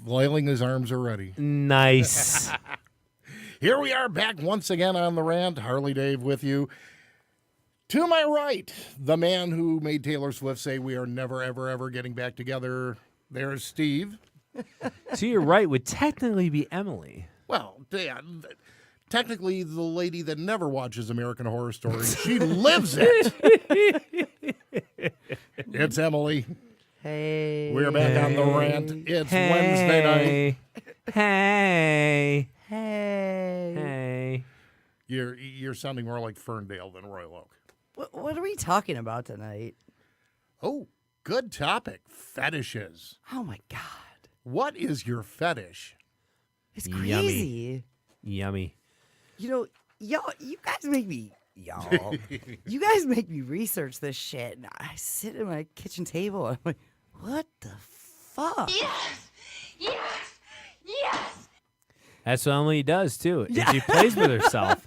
flailing his arms already. Nice. Here we are back once again on The Rant. Harley Dave with you. To my right, the man who made Taylor Swift say we are never, ever, ever getting back together. There's Steve. To your right would technically be Emily. Well, yeah, technically the lady that never watches American Horror Story. She lives it. It's Emily. Hey. We're back on The Rant. It's Wednesday night. Hey. Hey. You're sounding more like Ferndale than Royal Oak. What are we talking about tonight? Oh, good topic. Fetishes. Oh, my God. What is your fetish? It's crazy. Yummy. You know, you guys make me, you guys make me research this shit. And I sit at my kitchen table and I'm like, what the fuck? Yes! That's what Emily does, too. And she plays with herself.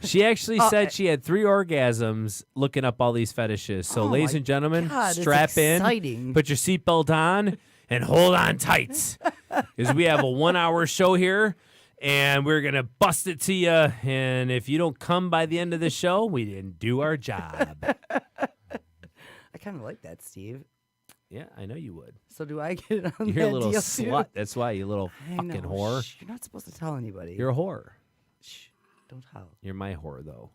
She actually said she had 3 orgasms looking up all these fetishes. So, ladies and gentlemen, strap in, put your seatbelt on, and hold on tight. Because we have a 1-hour show here, and we're going to bust it to you. And if you don't come by the end of the show, we didn't do our job. I kind of like that, Steve. Yeah, I know you would. So do I get on You're that a little deal slut. too? That's why, you little fucking whore. Shh, you're not supposed to tell anybody. You're a whore. Shh, don't tell. You're my whore, though.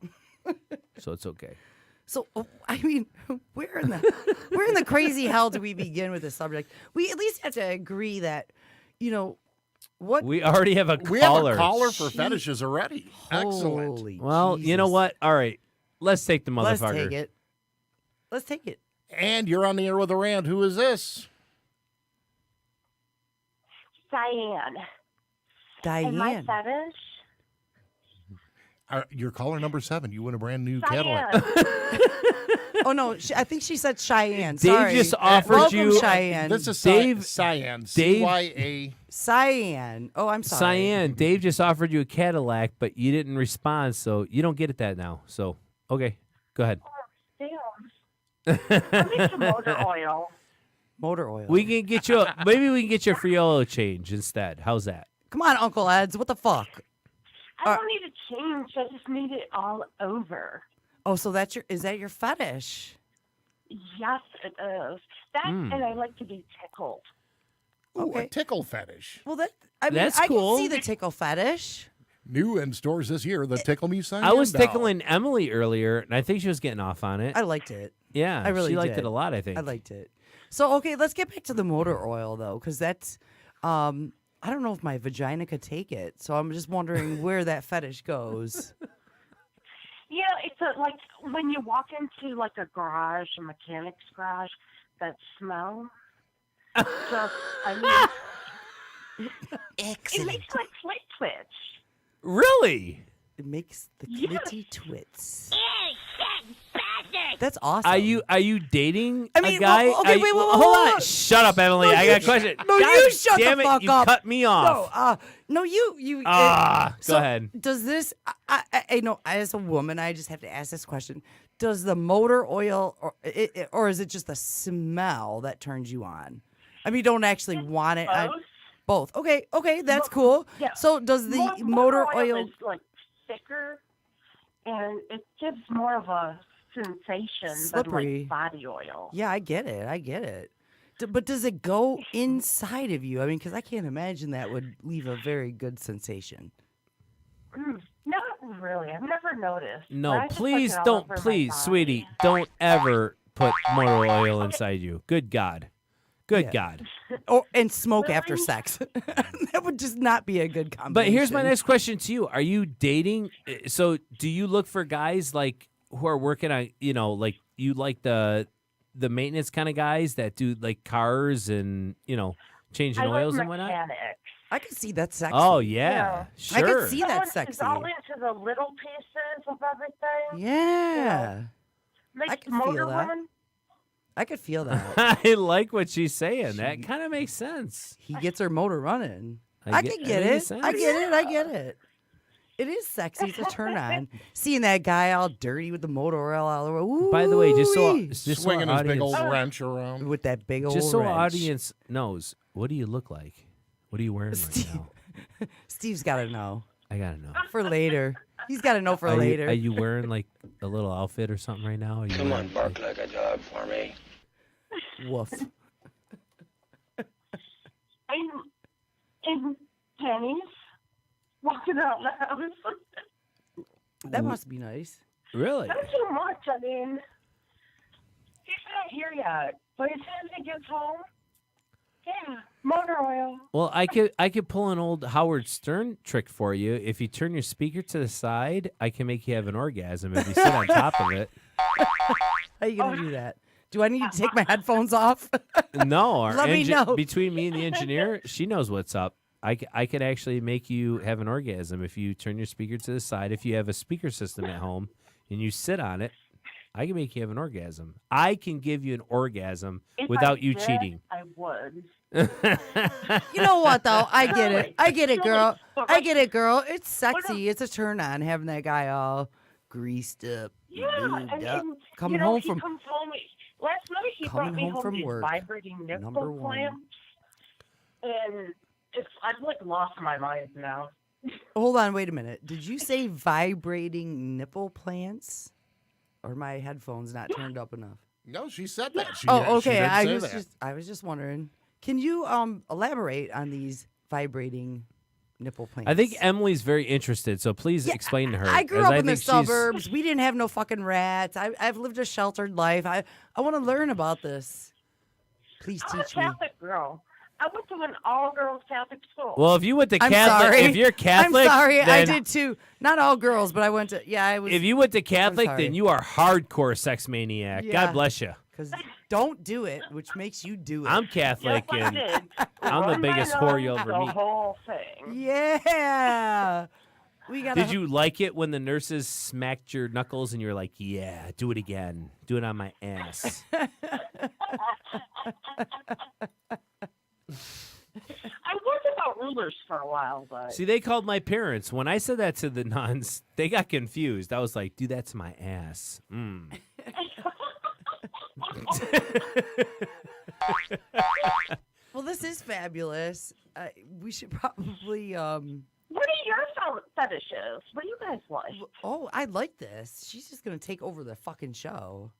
So it's okay. So, I mean, where in the crazy hell do we begin with this subject? We at least have to agree that, what? We already have a caller. We have a caller for fetishes already. Excellent. Holy Well, you know Jesus. what? All right. Let's take the motherfucker. Let's take it. And you're on the air with The Rant. Who is this? Diane. And my fetish? You're caller number 7. You win a brand new Diane. Cadillac. Oh, no. I think she said Cheyenne. Dave Sorry. just offered Welcome, you. Cheyenne. This is Dave- Cyan. Dave- C-Y-A. Cyan. Oh, I'm sorry. Cyan, Dave just offered you a Cadillac, but you didn't respond, so you don't get it that now. So, okay. Go ahead. Damn. I need some motor oil. Motor oil. Maybe we can get you a free oil change instead. How's that? Come on, Uncle Eds. What the fuck? I don't need a change. I just need it all over. Oh, so is that your fetish? Yes, it is. That, and I like to be tickled. Ooh, Okay. a tickle fetish. Well, that's That's I cool. can see the tickle fetish. New in stores this year, the Tickle Me Cyan I was doll. tickling Emily earlier, and I think she was getting off on it. I liked it. Yeah, I really she liked did. it a lot, I think. I liked it. So, okay, let's get back to the motor oil, though, because that's, I don't know if my vagina could take it. So I'm just wondering where that fetish goes. Yeah, it's like when you walk into like a garage, a mechanic's garage, that smell. Just, I mean, it makes my clit twitch. Really? It makes the Yes. kitty twits. That's awesome. Are you dating I mean, a guy? well, okay, Are you- wait, hold wait. on. Shut up, Emily. No, I you got a question. No, God you shut damn the it, fuck you up. cut me off. No, you. Go so ahead. Does this? I know. As a woman, I just have to ask this question: does the motor oil, or is it just the smell that turns you on? I mean, you don't actually want it. Both. Both. Okay, that's cool. Yeah. So does the motor oil? is like thicker, and it gives more of a sensation Slippery. than like body oil. Yeah, I get it. But does it go inside of you? I mean, because I can't imagine that would leave a very good sensation. Not really. I've never noticed. But I No, just please like it all don't. over my Please, body. sweetie, don't ever put motor oil inside you. Good God. Good Yeah. God. And smoke after Really? sex. That would just not be a good combination. But here's my next question to you. Are you dating? So do you look for guys like who are working on, like you like the maintenance kind of guys that do like cars and, changing I oils like and whatnot? mechanics. I can see that sexy. Oh, yeah. Sure. I can see that Someone sexy. who's all into the little pieces of everything. Yeah. Makes I can motor feel that. run. I could feel that. I like what she's saying. That kind of makes sense. He gets her motor running. I I get- can that get makes it. sense. I get it. It is sexy. It's a turn on. Seeing that guy all dirty with the motor oil all over. Ooh, By the way, just so Swinging our his big audience, old wrench around. with that big old just so our wrench. audience knows, what do you look like? What are you wearing right now? Steve's got to know I gotta know. for later. He's got to know for later. Are you wearing like a little outfit or something right now? Come on, bark like a dog for me. Woof. I'm in panties, walking around the house. That must be nice. Really? Not too much. I mean, he's not here yet, but as soon as he gets home, yeah, motor oil. Well, I could pull an old Howard Stern trick for you. If you turn your speaker to the side, I can make you have an orgasm if you sit on top of it. How are you going to do that? Do I need to take my headphones off? No, our Let me know. between me and the engineer, she knows what's up. I could actually make you have an orgasm if you turn your speaker to the side. If you have a speaker system at home and you sit on it, I can make you have an orgasm. I can give you an orgasm without you cheating. I would. You know what, though? I get it. I get it, girl. I get it, girl. It's sexy. It's a turn on having that guy all greased up. Yeah, lubed up. and Coming you know, home he from comes home. Last night he brought coming me home home from these work, vibrating number nipple one. clamps, and I've like lost my mind now. Hold on, wait a minute. Did you say vibrating nipple plants? Or my headphones not turned up enough? No, she said that. She, Oh, she okay. did say that. I was just wondering. Can you elaborate on these vibrating nipple plants? I think Emily's very interested, so please explain to her. I grew as up I in the think she's- suburbs. We didn't have no fucking rats. I've lived a sheltered life. I want to learn about this. Please I'm a teach me. Catholic girl. I went to an all-girls Catholic school. Well, if you went to I'm Catholic, sorry. if you're Catholic, I'm sorry. I then- did too. Not all girls, but I went to. Yeah, I was. If you went to Catholic, sorry. then you are hardcore sex maniac. Yeah. God bless you. Because don't do it, which makes you do it. I'm yes, Catholic, I and did. I'm the Run my biggest whore nose, you'll ever the meet. whole thing. Yeah. We got. Did you like it when the nurses smacked your knuckles and you're like, yeah, do it again. Do it on my ass. I worked about rulers for a while, but See, they called my parents. When I said that to the nuns, they got confused. I was like, do that to my ass. Mm. Well, this is fabulous. We should probably. what are your fetishes? What do you guys like? Oh, I like this. She's just gonna take over the fucking show.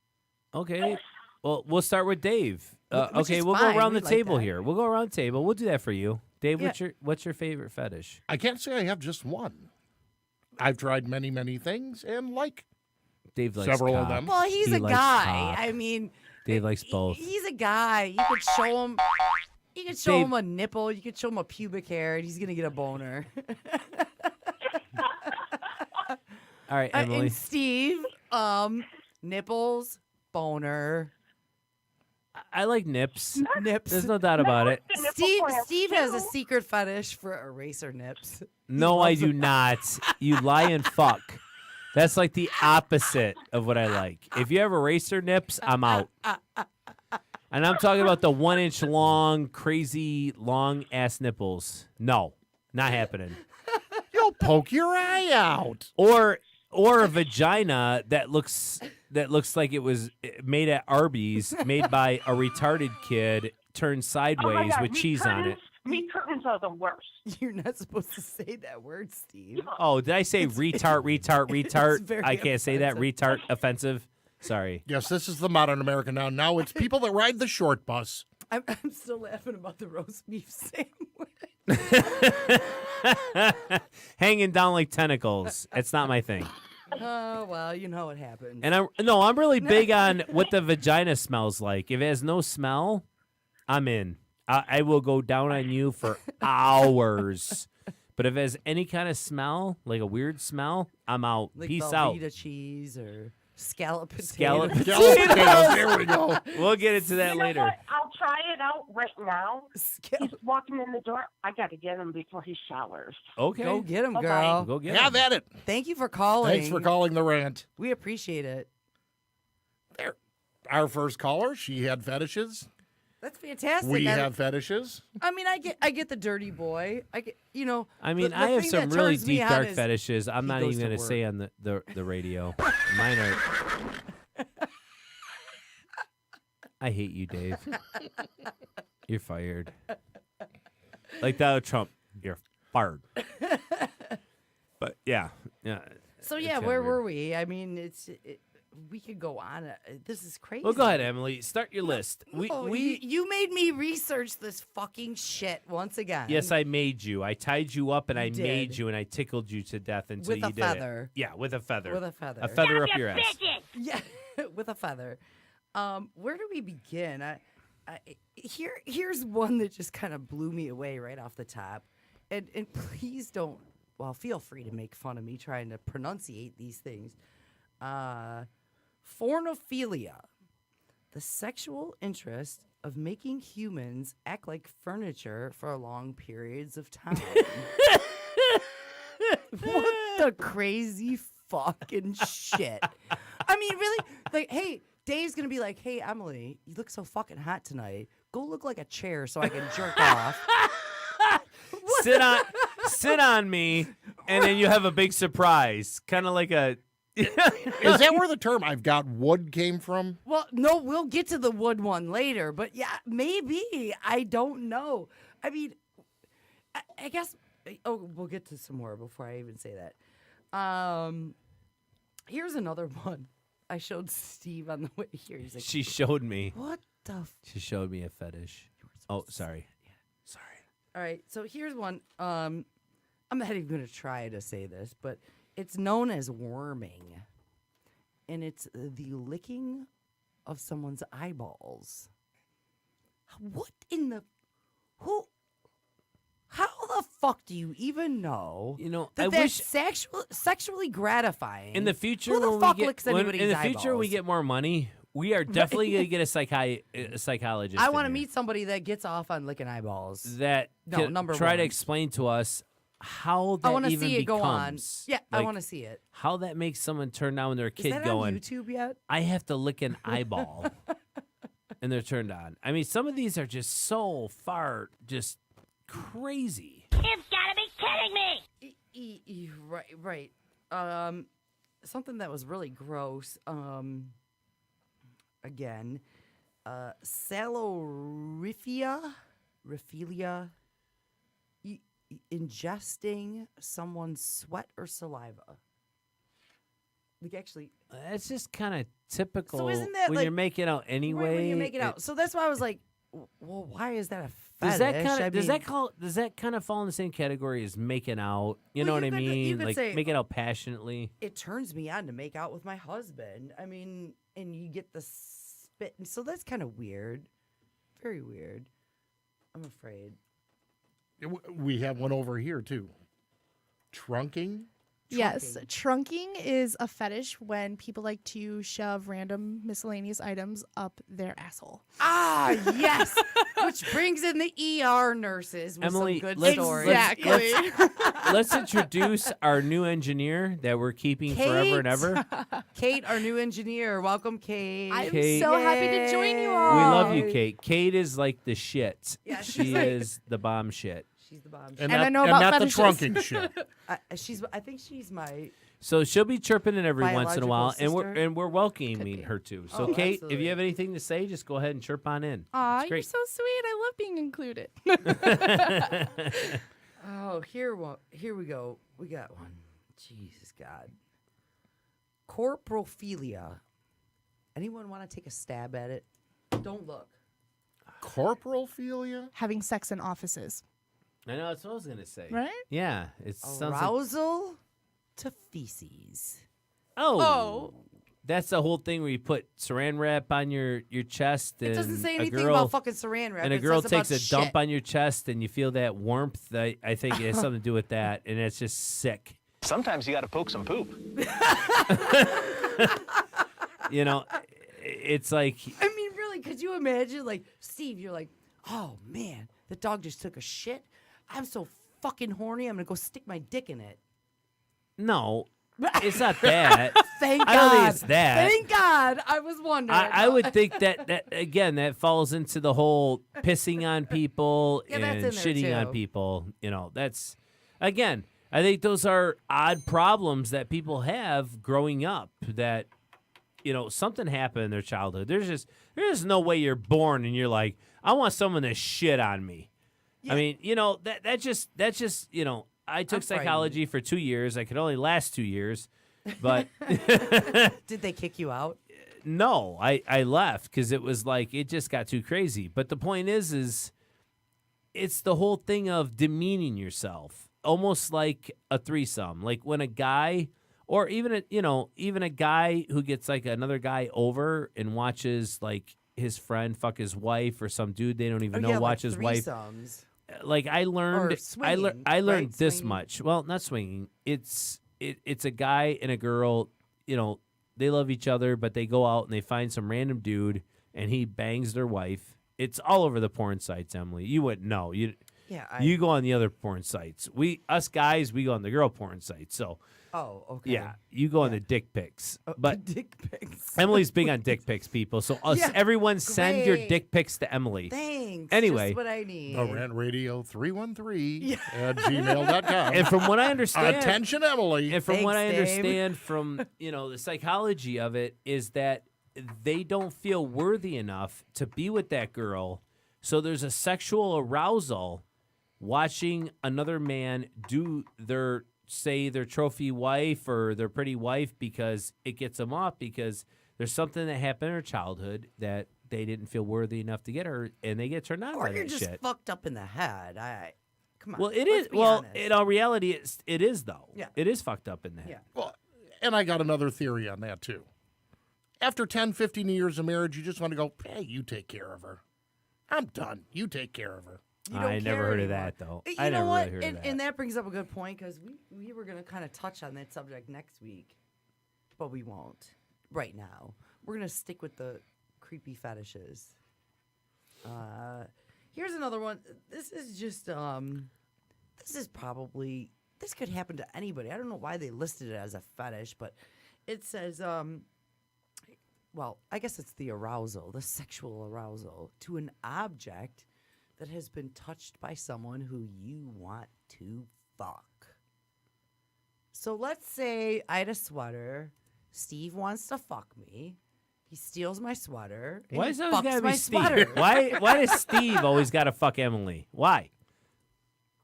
Okay. Well, we'll start with Dave. Which Okay, is we'll fine. go around We the like table that. here. We'll go around the table. We'll do that for you. Dave, Yeah. what's your favorite fetish? I can't say I have just one. I've tried many, many things and like Dave likes several of cock. them. Well, he's He a likes guy. cock. I mean, Dave likes both. He's a guy. You could show him. You could show Dave- him a nipple. You could show him a pubic hair, and he's gonna get a boner. All right, Emily. And Steve, nipples, boner, I like nips. nips. There's no doubt about it. The nipple Steve clamps, Steve has a too. secret fetish for eraser nips. No, I do not. You lie and fuck. That's like the opposite of what I like. If you have eraser nips, I'm out. And I'm talking about the 1 inch long, crazy long ass nipples. No, not happening. You'll poke your eye out. Or a vagina that looks like it was made at Arby's, made by a retarded kid, turned Oh my sideways God, with meat cheese on it. curtains- Meat curtains are the worst. You're not supposed to say that word, Steve. Oh, did I say retard? It's very I can't say that. offensive. Retard, offensive. Sorry. Yes, this is the modern America now. Now it's people that ride the short bus. I'm still laughing about the roast beef sandwich. Hanging down like tentacles. It's not my thing. Oh well, you know what happens. And I'm really big on what the vagina smells like. If it has no smell, I'm in. I will go down on you for hours. But if it has any kind of smell, like a weird smell, I'm out. like Peace out. Velveeta cheese or scallop potatoes. Scallop Scalloped potatoes, there we go. We'll get into that You know later. what? I'll try it out right now. Scallop- He's walking in the door. I got to get him before he showers. Okay. Go get him, Bye-bye. girl. Go get Have it. at it. Thank you for calling. Thanks for calling the rant. We appreciate it. There. Our first caller, she had fetishes. That's fantastic. We have fetishes. I mean, I get the dirty boy. I get, I mean, the I have thing some that really turns me deep, on dark is fetishes. I'm he not goes even to going to say work. on the radio. Mine are. I hate you, Dave. You're fired. Like Donald Trump, you're fired. But yeah. So yeah, where were we? I mean, we could go on. This is crazy. Well, go ahead, Emily. Start your list. You made me research this fucking shit once again. Yes, I made you. I tied you up and You I did. made you and I tickled you to death until With a you did feather. it. Yeah, with a feather. With a feather. A feather up your ass. Yeah, with a feather. Where do we begin? Here's one that just kind of blew me away right off the top. And please don't. Well, feel free to make fun of me trying to pronunciate these things. Pornophilia, the sexual interest of making humans act like furniture for long periods of time. What the crazy fucking shit? I mean, really? Like, hey, Dave's going to be like, hey, Emily, you look so fucking hot tonight. Go look like a chair so I can jerk off. Sit on me, and then you have a big surprise. Kind of like a... Is that where the term "I've got wood" came from? Well, no, we'll get to the wood one later, but yeah, maybe. I don't know. I mean, I guess. Oh, we'll get to some more before I even say that. Here's another one. I showed Steve on the way here. He's like, She showed me. "What the?" She showed me a fetish. Oh, sorry. Sorry. All right, so here's one. I'm not even going to try to say this, but it's known as worming, and it's the licking of someone's eyeballs. What in the who? How the fuck do you even know? You know, that I that's wish sexually gratifying. in the future, who the when fuck we get licks anybody's in the future we eyeballs? get more money, we are definitely gonna get a psychologist. I want to in here meet somebody that gets off on licking eyeballs. that. No, can number try to one. explain to us how that I want to even see it becomes. go on. Yeah, I Like, want to see it. how that makes someone turn down when they're a Is kid that going, on YouTube yet? I have to lick an eyeball, and they're turned on. I mean, some of these are just so far just crazy. You've got to be kidding me! Right. Something that was really gross. Again, salorifia, ingesting someone's sweat or saliva. Like actually, That's just kind of typical. So isn't that when like- you're making out anyway? when you make it out. So that's why I was like, well, why is that a Does fetish? that kind of fall in the same category as making out? You know Well, what I you could- you mean? could Like say- making out passionately. It turns me on to make out with my husband. I mean, and you get the spit, and so that's kind of weird, very weird. I'm afraid. We have one over here too. Trunking. Yes, trunking is a fetish when people like to shove random miscellaneous items up their asshole. Ah, yes, which brings in the ER nurses with Emily, some good let's- stories. Exactly. Let's introduce our new engineer that we're keeping forever and ever. Kate, our new engineer. Welcome, Kate. I'm Kate. so happy to join you We all. love you, Kate. Kate is like the shit. Yeah, she she's like- is the bomb shit. She's the bomb. And I know about not fetishes. the trunking shit. I think she's my. So she'll be chirping in every once in a Biological while, sister? and we're welcoming her too. So Oh, Kate, if absolutely. you have anything to say, just go ahead and chirp on in. Aw, It's you're great. so sweet. I love being included. Oh, here we go. We got one. Jesus God. Corporophilia. Anyone want to take a stab at it? Don't look. Corporophilia. Having sex in offices, I know that's what I was gonna say. right? Yeah, it sounds like, Arousal to feces. oh, that's the whole thing where you put saran wrap on your chest. It doesn't and say a anything girl- about fucking saran wrap. And a It girl says takes about a dump shit. on your chest, and you feel that warmth. I think it has something to do with that, and it's just sick. Sometimes you got to poke some poop. You know, it's like I mean, really, could you imagine? Like, Steve, you're like, oh man, the dog just took a shit. I'm so fucking horny. I'm gonna go stick my dick in it. no, it's not that. Thank God. I don't think it's that. Thank God. I was wondering. I would think that again that falls into the whole pissing on people Yeah, that's and in there, shitting on too. people. You know, that's again. I think those are odd problems that people have growing up. That you know something happened in their childhood. There's no way you're born and you're like, I want someone to shit on me. I mean, that's just I took psychology for 2 years. I could only last 2 years, but did they kick you out? No, I left because it was like it just got too crazy. But the point is it's the whole thing of demeaning yourself, almost like a threesome. Like when a guy, or even a guy who gets like another guy over and watches like his friend fuck his wife, or some dude they don't even know watch his wife. Like I learned, I learned this swinging. Much. Well, not swinging. It's a guy and a girl. They love each other, but they go out and they find some random dude, and he bangs their wife. It's all over the porn sites, Emily. You wouldn't know. You go on the other porn sites. Us guys, we go on the girl porn sites. So. Oh, okay. Yeah, you go on the dick pics. But dick pics. Emily's big on dick pics, people. So everyone send your dick pics to Emily. Thanks. Anyway. Just what I need. The Rant Radio 313 at gmail.com. And from what I understand. Attention, Emily. And from Thanks, what I Dave. understand from, the psychology of it is that they don't feel worthy enough to be with that girl. So there's a sexual arousal watching another man do their trophy wife or their pretty wife, because it gets them off, because there's something that happened in her childhood that they didn't feel worthy enough to get her, and they get turned on by that shit. Or you're just fucked up in the head. Come on. Well, it is. Well, in all reality, it is though. Yeah. It is fucked up in the head. Yeah. Well, and I got another theory on that, too. After 10, 15 years of marriage, you just want to go, hey, you take care of her. I'm done. You take care of her. I never heard of that, though. You know what? And that brings up a good point, because we were going to kind of touch on that subject next week, but we won't right now. We're going to stick with the creepy fetishes. Here's another one. This is just, this could happen to anybody. I don't know why they listed it as a fetish, but it says, well, I guess it's the sexual arousal to an object that has been touched by someone who you want to fuck. So let's say I had a sweater. Steve wants to fuck me. He steals my sweater. Why does it always gotta be Steve? Sweater. Why does Steve always gotta fuck Emily? Why?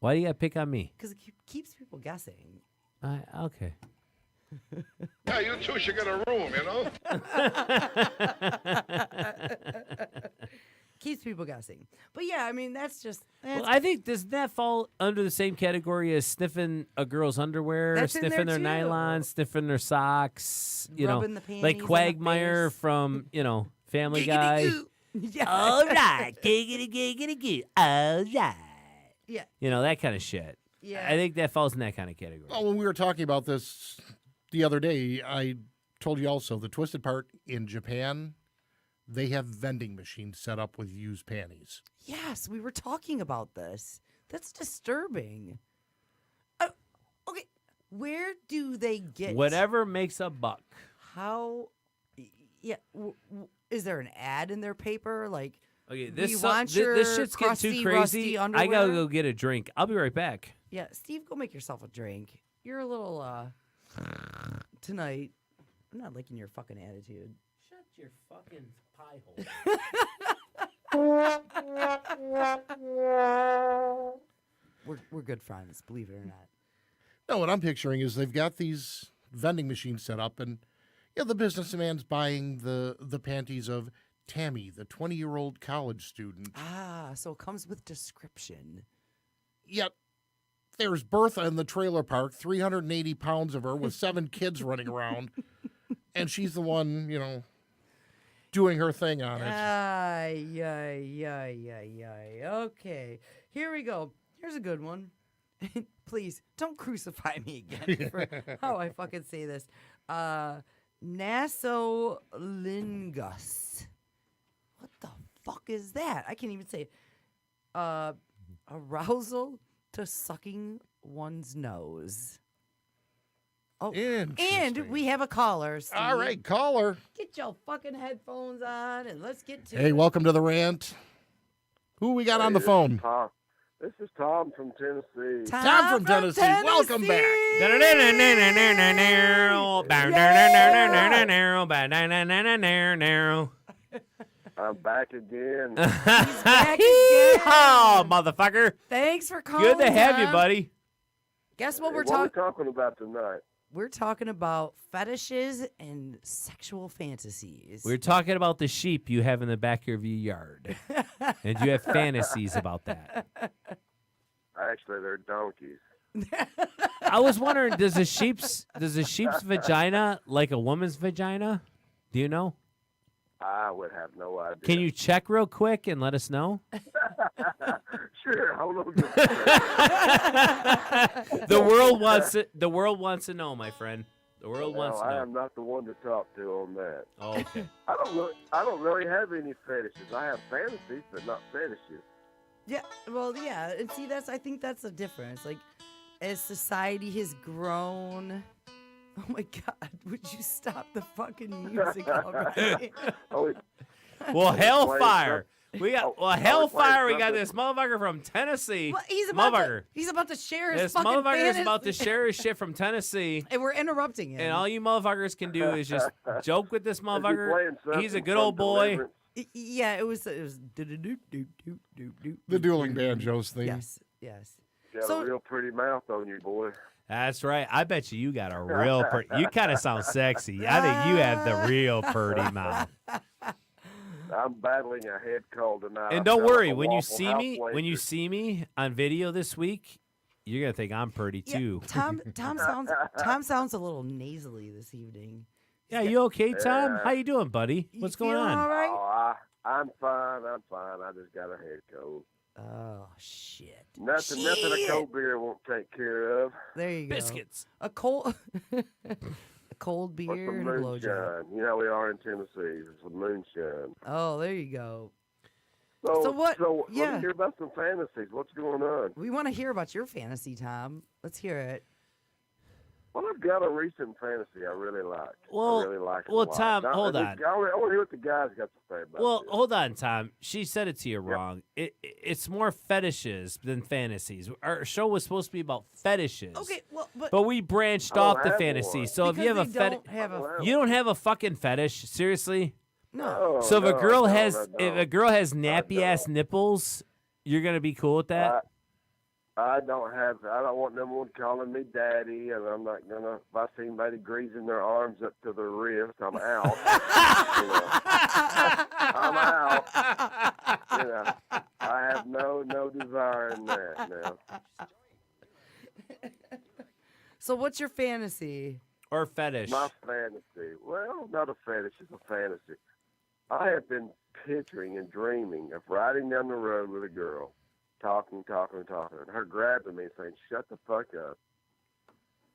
Why do you gotta pick on me? Because it keeps people guessing. Okay. Yeah, you two should get a room, Keeps people guessing. But yeah, I mean, that's well, I think, does that fall under the same category as sniffing a girl's underwear, That's in sniffing there their too. nylon, sniffing their socks, Rubbing the panties like on the Quagmire face. from, Family Guy. Yeah. All right, giggity, all right. Yeah. That kind of shit. Yeah. I think that falls in that kind of category. Well, when we were talking about this the other day, I told you also the twisted part in Japan, they have vending machines set up with used panties. Yes, we were talking about this. That's disturbing. Okay, where do they get Whatever makes a buck. How? Yeah, is there an ad in their paper? Like, Okay, this shit's getting too crazy. Underwear? I gotta go get a drink. I'll be right back. Yeah, Steve, go make yourself a drink. You're a little tonight. I'm not liking your fucking attitude. Shut your fucking pie hole. We're good friends, believe it or not. No, what I'm picturing is they've got these vending machines set up, and the businessman's buying the panties of Tammy, the 20-year-old college student. Ah, so it comes with description. Yet there's Bertha in the trailer park, 380 pounds of her with 7 kids running around, and she's the one, doing her thing on it. Okay, here we go. Here's a good one. Please, don't crucify me again for how I fucking say this. Nasolingus. What the fuck is that? I can't even say it. Arousal to sucking one's nose. Oh, and we have a caller, Steve. All right, caller. Get your fucking headphones on and let's get to it. Hey, welcome to the rant. Who we got on the phone? This is Tom from Tennessee. Tom from Tennessee. Welcome back. I'm back again. He's back again. Oh, motherfucker. Thanks for calling. Good to have you, Tom. buddy. Guess what Hey, we're what are we talking? talking about tonight? We're talking about fetishes and sexual fantasies. We're talking about the sheep you have in the back of your yard. And you have fantasies about that. Actually, they're donkeys. I was wondering, does a sheep's vagina like a woman's vagina? Do you know? I would have no idea. Can you check real quick and let us know? Sure, hold on. The world wants it. The world wants to know, my friend. The world wants to I know. am not the one to talk to on that. Oh, okay. I don't really have any fetishes. I have fantasies, but not fetishes. Yeah, well, yeah, and see, I think that's the difference. Like, as society has grown, oh my God, would you stop the fucking music already? Oh, Well, hellfire. We got Oh, hellfire. We got something. this motherfucker from Tennessee. Well, he's about Motherfucker. to share his This fucking motherfucker is fantasy. about to share his shit from Tennessee. And we're interrupting him. And all you motherfuckers can do is just joke with this is he motherfucker. playing something He's a good from old boy. Deliverance? Yeah, it was do-do-do-do-do-do-do. The dueling banjos thing. Yes, yes. You got So- a real pretty mouth on you, boy. That's right. I bet you got a real pretty. You kind of sound sexy. I think you have the real pretty mouth. I'm battling a head cold tonight. And I'm don't kind of worry, a when you Waffle see House me, when you waitress. see me on video this week, you're gonna think I'm pretty Yeah, too. Tom sounds a little nasally this evening. Yeah, you okay, Tom? Yeah. How you doing, buddy? You What's going feeling on? all right? Oh, I'm fine. I'm fine. I just got a head cold. Oh shit. Nothing a cold beer won't take care of. There you go. Biscuits. A cold a cold What's beer some and a blowjob. moonshine? You know we are in Tennessee. It's some moonshine. Oh, there you go. So, So what- So yeah. let me hear about some fantasies. What's going on? We want to hear about your fantasy, Tom. Let's hear it. Well, I've got a recent fantasy I really like. Well- I really like it a well, lot. Tom, Now, hold and on. I want to hear what the guys got to say about Well, this. hold on, Tom. She said it to you wrong. It's more fetishes than fantasies. Our show was supposed to be about fetishes. Okay, well, but But we branched I don't off the have fantasy. one. So if you have a because they fetish, don't have a you don't have a fucking fetish. Seriously. no. So if a no, girl no, has no, if no. a girl has nappy ass nipples, you're gonna be cool with that. I don't want no one calling me daddy, and I'm not gonna. If I see anybody greasing their arms up to their wrist, I'm out. You know. I'm out. You know, I have no desire in that now. So what's your fantasy? Or fetish. My fantasy. Well, not a fetish. It's a fantasy. I have been picturing and dreaming of riding down the road with a girl, talking, and her grabbing me and saying, "Shut the fuck up,"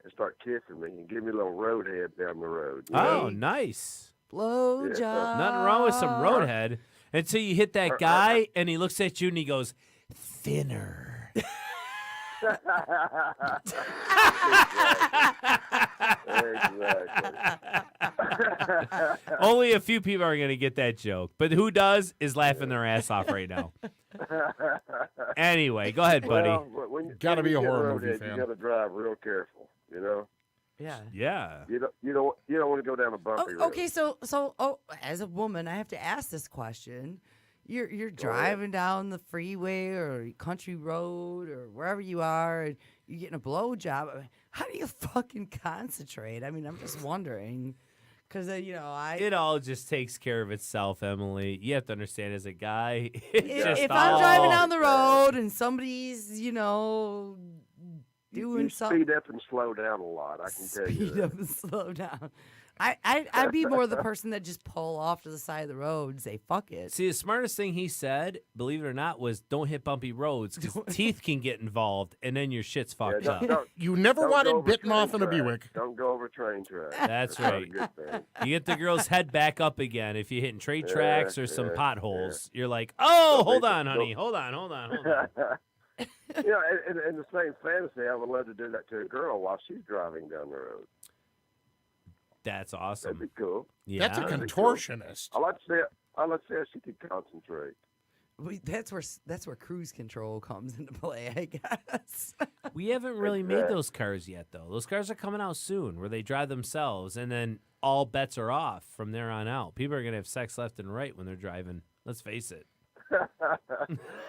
and start kissing me and give me a little roadhead down the road. You know? Oh, nice. Blowjob. Yeah. Nothing wrong with some roadhead until you hit that guy and he looks at you and he goes, thinner. Exactly. Only a few people are going to get that joke. But who does is laughing their ass off right now. Anyway, go ahead, buddy. Well, when you Gotta be a get horror movie roadhead, fan. You got to drive real careful. You know, Yeah. Yeah. you don't want to go down a bumpy road. Okay, so as a woman, I have to ask this question. You're driving down the freeway or country road or wherever you are, and you're getting a blowjob. How do you fucking concentrate? I mean, I'm just wondering, because It all just takes care of itself, Emily. You have to understand, as a guy, it's just if I'm driving all- down the road and somebody's doing you something, speed up and slow down a lot. I can tell you speed that. up and slow down. I'd be more the person that just pull off to the side of the road and say fuck it. See, the smartest thing he said, believe it or not, was don't hit bumpy roads because teeth can get involved and then your shit's fucked Yeah, up. You never don't go wanted over bitten train off in a tracks. Buick. Don't go over train tracks. That's not a right. good thing. You get the girl's head back up again if you're hitting trade tracks or some yeah, potholes. You're like, oh, hold Don't- on, honey. Hold on. Yeah, in the same fantasy, I would love to do that to a girl while she's driving down the road. That's That'd awesome. be cool. Yeah. That's a contortionist. I like to see how she could concentrate. That's where cruise control comes into play, I guess. We haven't really made Exactly. those cars yet, though. Those cars are coming out soon where they drive themselves and then all bets are off from there on out. People are going to have sex left and right when they're driving Let's face it.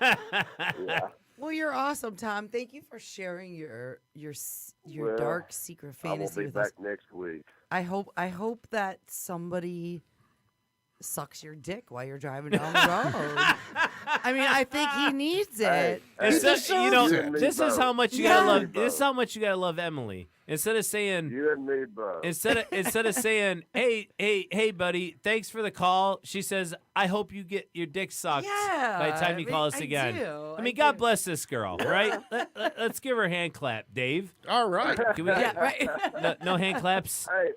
Yeah. Well, you're awesome, Tom. Thank you for sharing your Well, dark secret I will fantasy be with back us. next week. I hope that somebody sucks your dick while you're driving down the road. I mean, I think he needs it. You know, You and me this is both. how much you Yeah. gotta love. This is how much you gotta love Emily. Instead of saying, You and me both. instead of saying, hey, buddy, thanks for the call. She says, I hope you get your dick sucked Yeah, by the time you call us I again. do, I mean, I God do. bless this girl, right? Let's give her a hand clap, Dave. All right. Can we Yeah, right. no hand claps? Hey,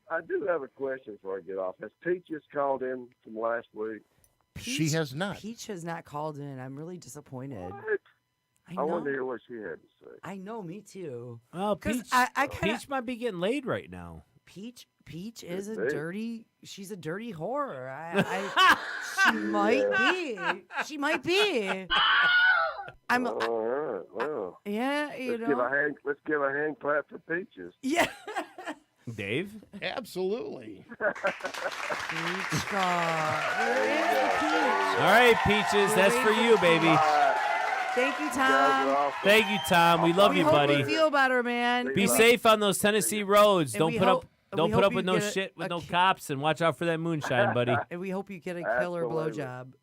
I do have a question before I get off. Has Peaches called in from last week? She has not. Peach has not called in. I'm really disappointed. What? I I want to know. hear what she had to say. I know. Me too. Well, 'Cause Peach, I kinda- Peach might be getting laid right now. Peach is a Could be. dirty. She's a dirty whore. She might be. She might be. I'm. All right. Well, Yeah, you know. let's give a hand clap for Peaches. Yeah. Dave? Absolutely. Peach God. Where is the peach? All right, Peaches, that's for you, baby. Thank you, You guys are Tom. awesome. Thank you, Tom. We love We you, hope buddy. you feel better, man. Be And we- safe on those Tennessee roads. and Don't we put hope- up and don't we put hope up with you no get shit with no ki- cops, and watch out for that moonshine, buddy. And we hope you get a killer Absolutely. blowjob.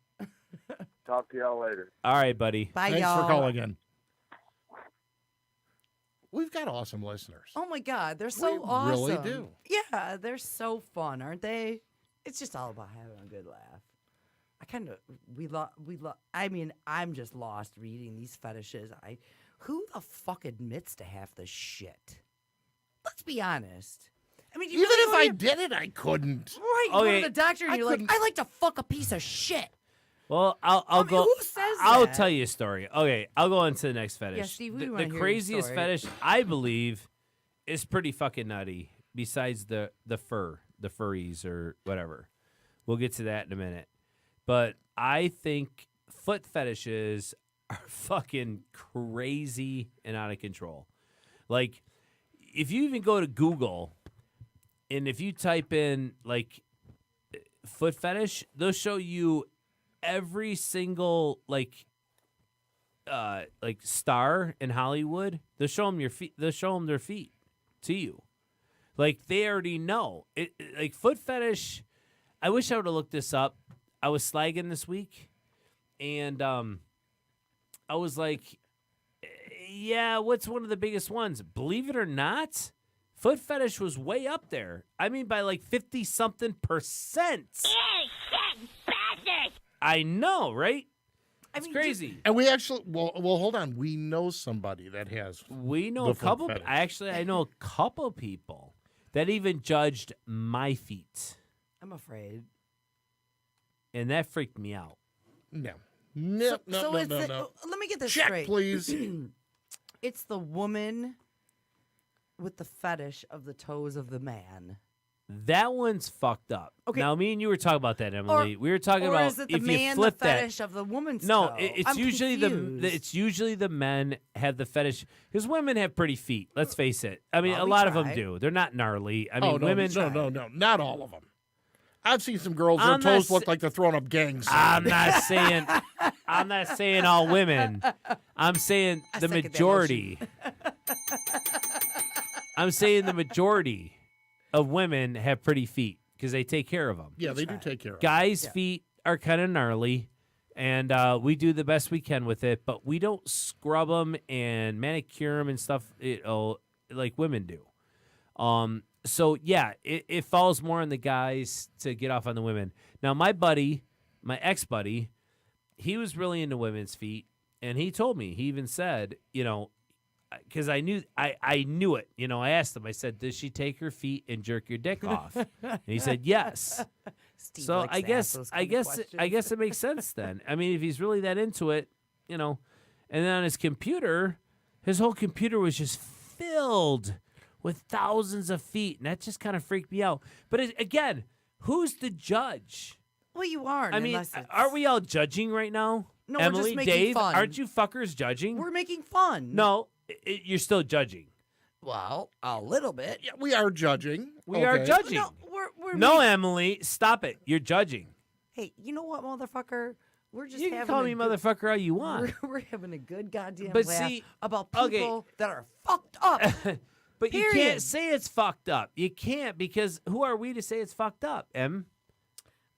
Talk to y'all later. All right, buddy. Bye, Thanks y'all. for calling in. We've got awesome listeners. Oh my God, they're so We awesome. really do. Yeah, they're so fun, aren't they? It's just all about having a good laugh. I mean, I'm just lost reading these fetishes. Who the fuck admits to half the shit? Let's be honest. I mean, you Even really if go to I your- did it, I couldn't. right, you go Okay. to the doctor and I you're like, couldn't- I like to fuck a piece of shit. Well, I'll mean, go. who says I'll that? tell you a story. Okay, I'll go on to the next fetish. Yeah, Steve, we the wanna hear your craziest story. fetish I believe is pretty fucking nutty. Besides the furries or whatever. We'll get to that in a minute. But I think foot fetishes are fucking crazy and out of control. Like, if you even go to Google and if you type in like foot fetish, they'll show you every single like star in Hollywood. They'll show them your feet. They'll show them their feet to you. Like, they already know it. Like, foot fetish. I wish I would have looked this up. I was slagging this week, and I was like, yeah, what's one of the biggest ones? Believe it or not, foot fetish was way up there. I mean, by like 50-something%. I know, right? It's crazy. And we actually, well, hold on. We know somebody that has. We know the a foot couple. fetish. I know a couple people that even judged my feet, I'm afraid. and that freaked me out. No. So No. it's let me get this Check, straight. please. It's the woman with the fetish of the toes of the man. That one's fucked up. Okay. Now, me and you were talking about that, Emily. we were talking or about is it the if man you the flip that. fetish of the woman's No, toe? it's I'm usually confused. it's usually the men have the fetish because women have pretty feet. Let's face it. I mean, Well, a we lot of them try. do. They're not gnarly. I mean, Oh, no, women. no, not all of them. I've seen some girls, their I'm not toes sa- look like they're throwing up gang signs. I'm not saying all women. I'm saying I the second that majority. I'm saying the majority of women have pretty feet because they take care of them. Yeah, they do take care of it. Guys' feet are kind of gnarly, and we do the best we can with it, but we don't scrub them and manicure them and stuff like women do. So, yeah, it falls more on the guys to get off on the women. Now, my ex-buddy, he was really into women's feet, and he told me, he even said, because I knew it. I asked him, I said, does she take her feet and jerk your dick off? And he said, yes. Steve So likes I to guess ask those I kind of guess questions. I guess it makes sense then. I mean, if he's really that into it, and then on his computer, his whole computer was just filled with thousands of feet, and that just kind of freaked me out. But again, who's the judge? Well, you aren't. I mean, unless it's- are we all judging right now? No, we're just Emily, making Dave, fun. aren't you fuckers judging? We're making fun. No, you're still judging. Well, a little bit. Yeah, we are judging. We are Okay. judging. No, we're No, making- Emily, stop it. You're judging. Hey, you know what, motherfucker? We're just You can having call a me good- motherfucker all you want. We're having a good goddamn But laugh see, about okay. people that are fucked up. But you Period. can't say it's fucked up. You can't because who are we to say it's fucked up, Em?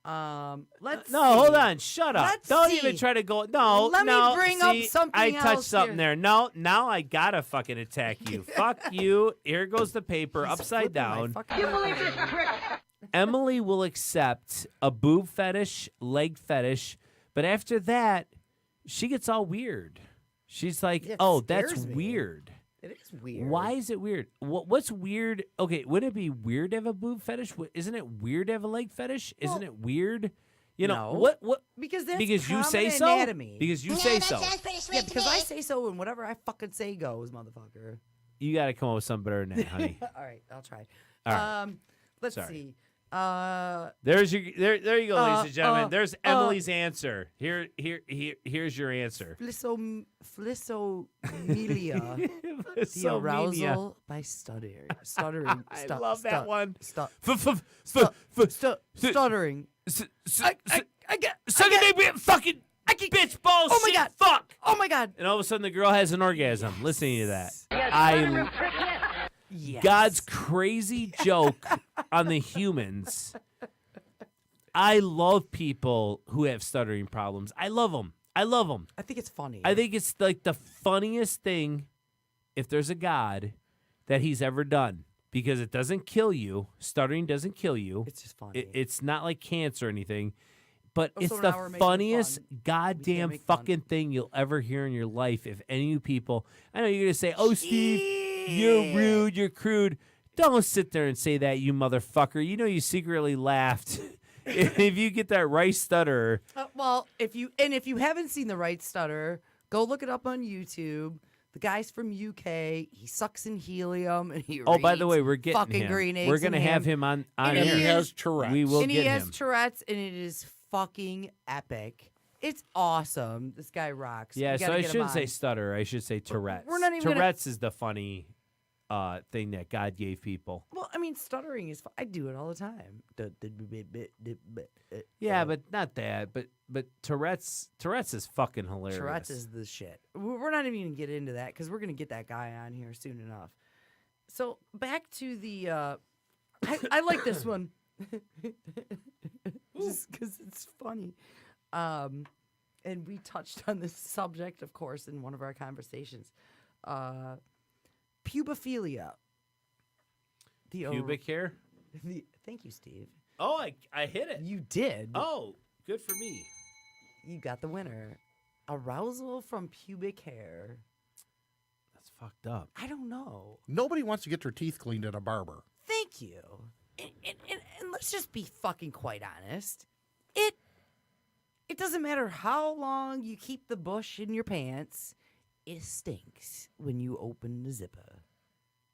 Let's No, see. hold on. Shut up. Let's Don't see. even try to go. No, Let me no. bring up see, something I touched else something here. there. No, now I gotta fucking attack you. Fuck you. Here goes the paper He's upside flipping my down. fucking- Emily will accept a boob fetish, leg fetish, but after that, she gets all weird. She's like, It "Oh, that's scares me. weird." It is weird. Why is it weird? What's weird? Okay, wouldn't it be weird to have a boob fetish? Isn't it weird to have a leg fetish? Isn't it weird? You know no. what? Because that's Because you say common so. anatomy. Because you say so. Yeah, because I say so, and whatever I fucking say goes, motherfucker. You got to come up with something better than that, honey. All right, I'll try. All right. Let's Sorry. see. There's your there you go, ladies and gentlemen. There's Emily's answer. Here's your answer. Flissomelia. The So arousal by stuttering. I love that one. Stuttering. I get. Sucking dick, fucking bitch balls. Oh my shit, God. Fuck. Oh my God. And all of a sudden, the girl has an orgasm. Listening to that, Yes. God's crazy joke on the humans. I love people who have stuttering problems. I love them. I think it's funny. I think it's like the funniest thing, if there's a God, that he's ever done. Because it doesn't kill you. Stuttering doesn't kill you. It's just funny. It's not like cancer or anything. But Oh, it's so the now we're making funniest fun. goddamn make fun. fucking thing you'll ever hear in your life. If any of you people, I know you're going to say, oh, Steve, you're rude, you're crude. Don't sit there and say that, you motherfucker. You know you secretly laughed. If you get that right stutter. Well, if you haven't seen the right stutter, go look it up on YouTube. The guy's from UK. He sucks in helium and he. Oh, by the reads way, we're getting fucking him. green eggs We're gonna and have ham. him on And here. he has Tourette's. We will and get he has him. Tourette's, and it is fucking epic. It's awesome. This guy rocks. Yeah, We so gotta I get him shouldn't say on. stutter. I should say Tourette's. We're not even gonna- Tourette's is the funny thing that God gave people. Well, I mean, stuttering is. I do it all the time. Yeah, but not that. But Tourette's is fucking hilarious. Tourette's is the shit. We're not even gonna get into that because we're gonna get that guy on here soon enough. So back to the. I like this one, just because it's funny, and we touched on this subject, of course, in one of our conversations. Pubophilia. Pubic hair. Thank you, Steve. Oh, I hit it. You did. Oh, good for me. You got the winner. Arousal from pubic hair. That's fucked up. I don't know. Nobody wants to get their teeth cleaned at a barber. Thank you. And let's just be fucking quite honest. It doesn't matter how long you keep the bush in your pants. It stinks when you open the zipper.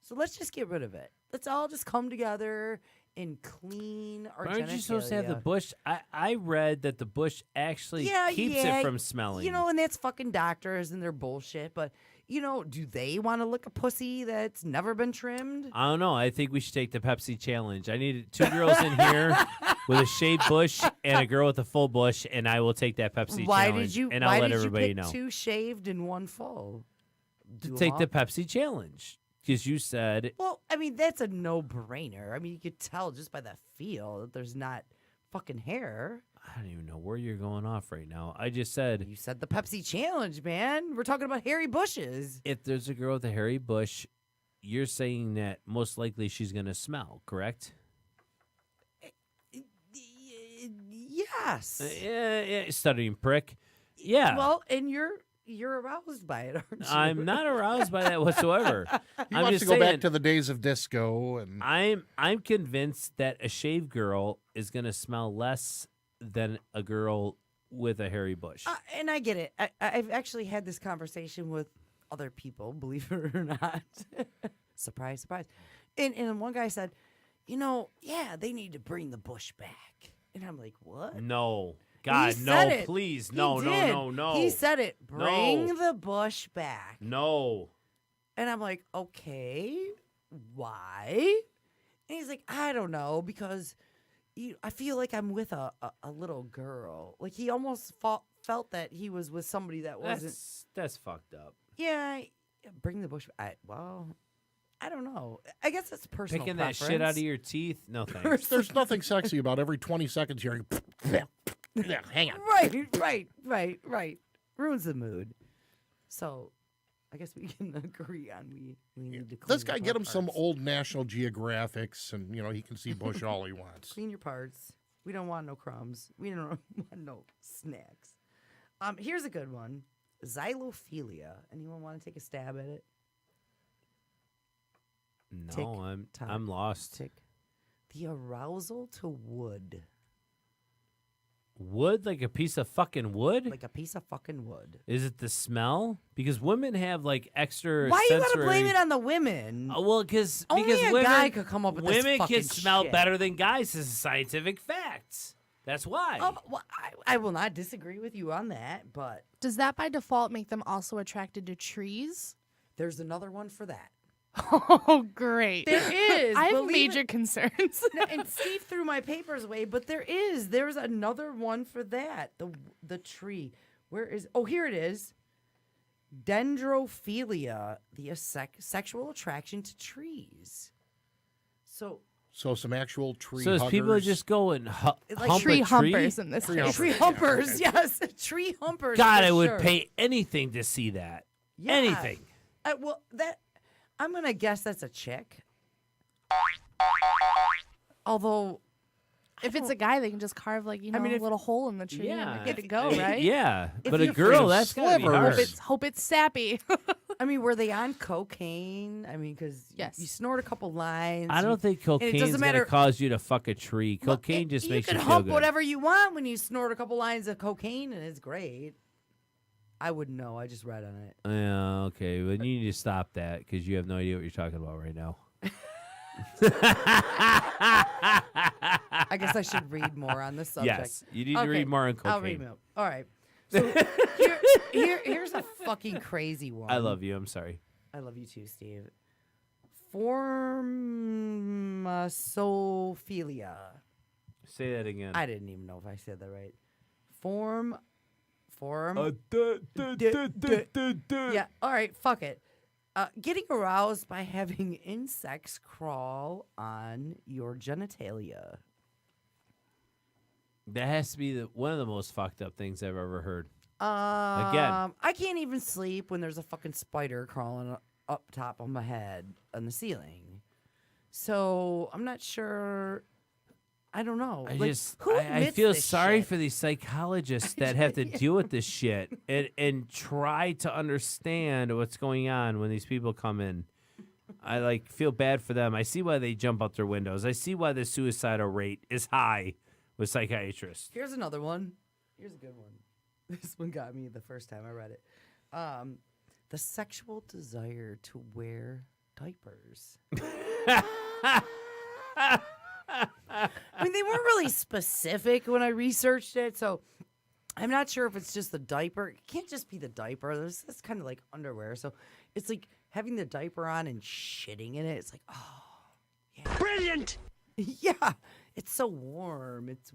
So let's just get rid of it. Let's all just come together and clean our Aren't you supposed to have the genitalia. bush? I read that the bush actually keeps it from smelling. You know, and that's fucking doctors and their bullshit. But, you know, do they want to lick a pussy that's never been trimmed? I don't know. I think we should take the Pepsi challenge. I need 2 girls in here with a shaved bush and a girl with a full bush, and I will take that Pepsi Why challenge. did you? And why I'll let did everybody you pick know. 2 shaved and 1 full? To Do 'em take the all? Pepsi challenge. Because you said, Well, I mean, that's a no-brainer. I mean, you could tell just by the feel that there's not fucking hair. I don't even know where you're going off right now. I just said, You said the Pepsi challenge, man. We're talking about hairy bushes. if there's a girl with a hairy bush, you're saying that most likely she's going to smell, correct? Yes. Yeah, stuttering prick. Yeah. Well, and you're aroused by it, aren't you? I'm not aroused by that whatsoever. He I'm wants just to go back saying, to the days of disco and I'm convinced that a shaved girl is going to smell less than a girl with a hairy bush. And I get it. I've actually had this conversation with other people, believe it or not. Surprise, surprise. And one guy said, you know, yeah, they need to bring the bush back. And I'm like, what? No. He God, said no, it. please. He No, did. no. He said it. Bring No. the bush back. No. And I'm like, okay, why? And he's like, I don't know, because, I feel like I'm with a little girl. Like he almost felt that he was with somebody that wasn't. That's fucked up. Yeah, bring the bush. I don't know. I guess it's personal. Picking preference. that shit out of your teeth? No thanks. There's nothing sexy about every 20 seconds hearing. Yeah, hang on. Right. Ruins the mood. So, I guess we can agree on we need to clean This guy up get our him some parts. old National Geographics, and he can see Bush all he wants. Clean your parts. We don't want no crumbs. We don't want no snacks. Here's a good one. Xylophilia. Anyone want to take a stab at it? No, Tick, I'm lost. Tick. The arousal to wood. Wood, like a piece of fucking wood? Like a piece of fucking wood. Is it the smell? Because women have like extra. Why you gotta sensory... blame it on the women? Well, because Only a women, guy could come up with this women fucking can smell shit. better than guys. This is scientific facts. That's why. Oh, well, I will not disagree with you on that, but Does that by default make them also attracted to trees? there's another one for that. Oh, great. There is. I have believe major it- concerns. No, and Steve threw my papers away, but there's another one for that. The tree. Where is? Oh, here it is. Dendrophilia, the sexual attraction to trees. So some actual tree so as huggers. people just go and hump tree a tree? humpers in this case. tree humpers, yes, tree humpers. God, for I would sure. pay anything to see that. Yeah. Anything. Well, I'm gonna guess that's a chick. Although, If it's a guy, they can just carve a little hole in the tree and Yeah. they're good to go, right? Yeah, If but a you girl, feel that's gotta be slivers. hard. Hope it's sappy. I mean, were they on cocaine? I mean, because Yes. you snort a couple lines. I don't think cocaine's doesn't gonna matter- cause you to fuck a tree. Well, Cocaine just makes you can feel hump good. whatever you want when you snort a couple lines of cocaine, and it's great. I wouldn't know. I just read on it. Yeah, okay, but you need to stop that because you have no idea what you're talking about right now. I guess I should read more on this subject. Yes, you need to Okay, read more on cocaine. I'll read more. All right. So here's a fucking crazy one. I love you. I'm sorry. I love you too, Steve. Formasophilia. Say that again. I didn't even know if I said that right. Form. Yeah. All right. Fuck it. Getting aroused by having insects crawl on your genitalia. That has to be one of the most fucked up things I've ever heard. I can't even sleep when there's a fucking spider crawling up top of my head on the ceiling. So I'm not sure. I don't know. I Like, who I admits feel this sorry shit? for these psychologists that have to deal with this shit and try to understand what's going on when these people come in. I feel bad for them. I see why they jump out their windows. I see why the suicidal rate is high with psychiatrists. Here's another one. Here's a good one. This one got me the first time I read it. The sexual desire to wear diapers. I mean, they weren't really specific when I researched it, so I'm not sure if it's just the diaper. It can't just be the diaper. It's kind of like underwear. So it's like having the diaper on and shitting in it. It's like, oh, yeah. Brilliant! Yeah, it's so warm. It's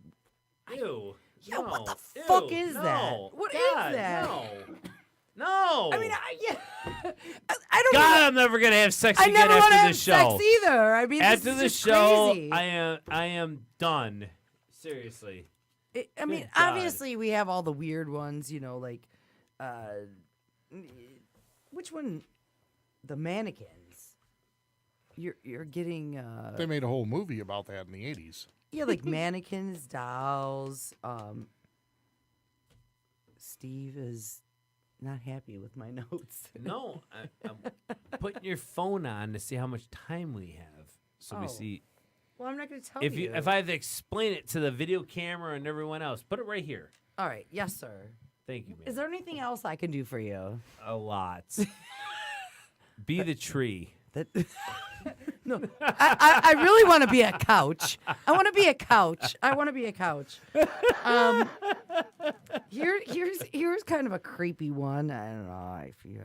Ew. Yeah, what the Ew, fuck is no. that? What is God, that? No. I mean, I don't. God, even, I'm never gonna have sex I again never want to after have the show. sex either. I mean, After this the is just show, crazy. I am done. Seriously. I mean, Good God. obviously, we have all the weird ones. You know, like, which one? The mannequins. You're getting. They made a whole movie about that in the 80s. Yeah, like mannequins, dolls. Steve is not happy with my notes. No, I'm putting your phone on to see how much time we have, so we Oh. see. Well, I'm not going to tell If you. if I have to explain it to the video camera and everyone else, put it right here. All right. Yes, sir. Thank you, man. Is there anything else I can do for you? A lot. Be the tree. That no, I really want to be a couch. I want to be a couch. Here's kind of a creepy one. I don't know if you,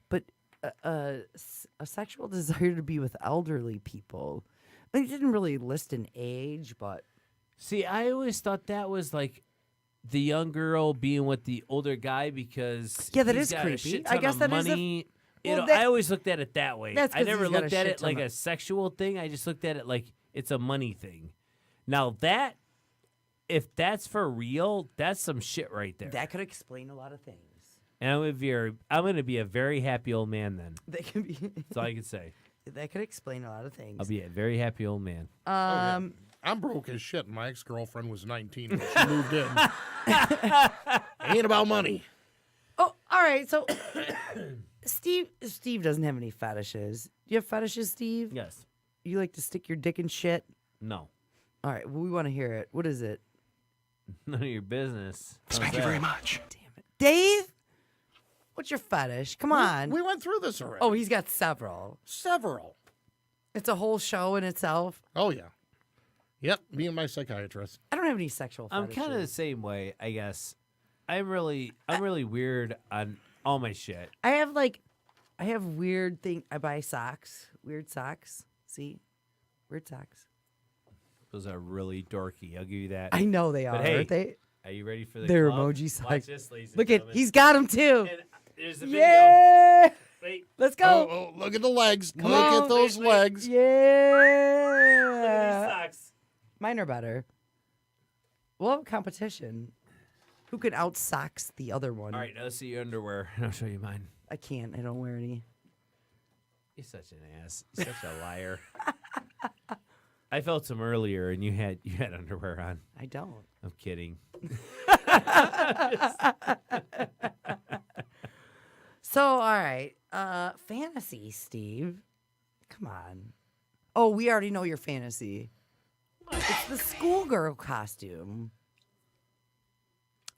but a sexual desire to be with elderly people. They didn't really list an age, but See, I always thought that was like the young girl being with the older guy because that he's is got creepy. a shit I ton guess of that is money. well, I always looked at it that way. That's I 'cause never he's got a looked at shit it like ton a of- sexual thing. I just looked at it like it's a money thing. Now that, if that's for real, that's some shit right there. That could explain a lot of things. And I'm gonna be a very happy old man then. That could be. That's all I can say. That could explain a lot of things. I'll be a very happy old man. I'm broke as shit. My ex-girlfriend was 19 when she moved in. Ain't about money. Oh, all right. So, Steve doesn't have any fetishes. Do you have fetishes, Steve? Yes. You like to stick your dick in shit? No. All right. Well, we want to hear it. What is it? None of your business. Thank you very much. Damn it, Dave. What's your fetish? Come on. We went through this already. Oh, he's got several. Several. It's a whole show in itself. Oh, yeah. Yep, me and my psychiatrist. I don't have any sexual I'm fetishes. kind of the same way, I guess. I'm really weird on all my shit. I have weird thing. I buy socks. Weird socks. See? Weird socks. Those are really dorky. I'll give you that. I know they are, But hey, aren't they? Are you ready for the They're club? emoji Watch socks. this, ladies and Look at, gentlemen. he's got them too. And there's the video. Yeah. Wait. Let's go. Oh, look at the legs. Come look on. at those Wait. legs. Look at Yeah. these socks. Mine are better. We'll have competition. Who can out socks the other one? All right, now let's see your underwear, and I'll show you mine. I can't. I don't wear any. You're such an ass. You're such a liar. I felt some earlier, and you had underwear on. I don't. I'm kidding. So, all right. Fantasy, Steve. Come on. Oh, we already know your fantasy. It's the schoolgirl costume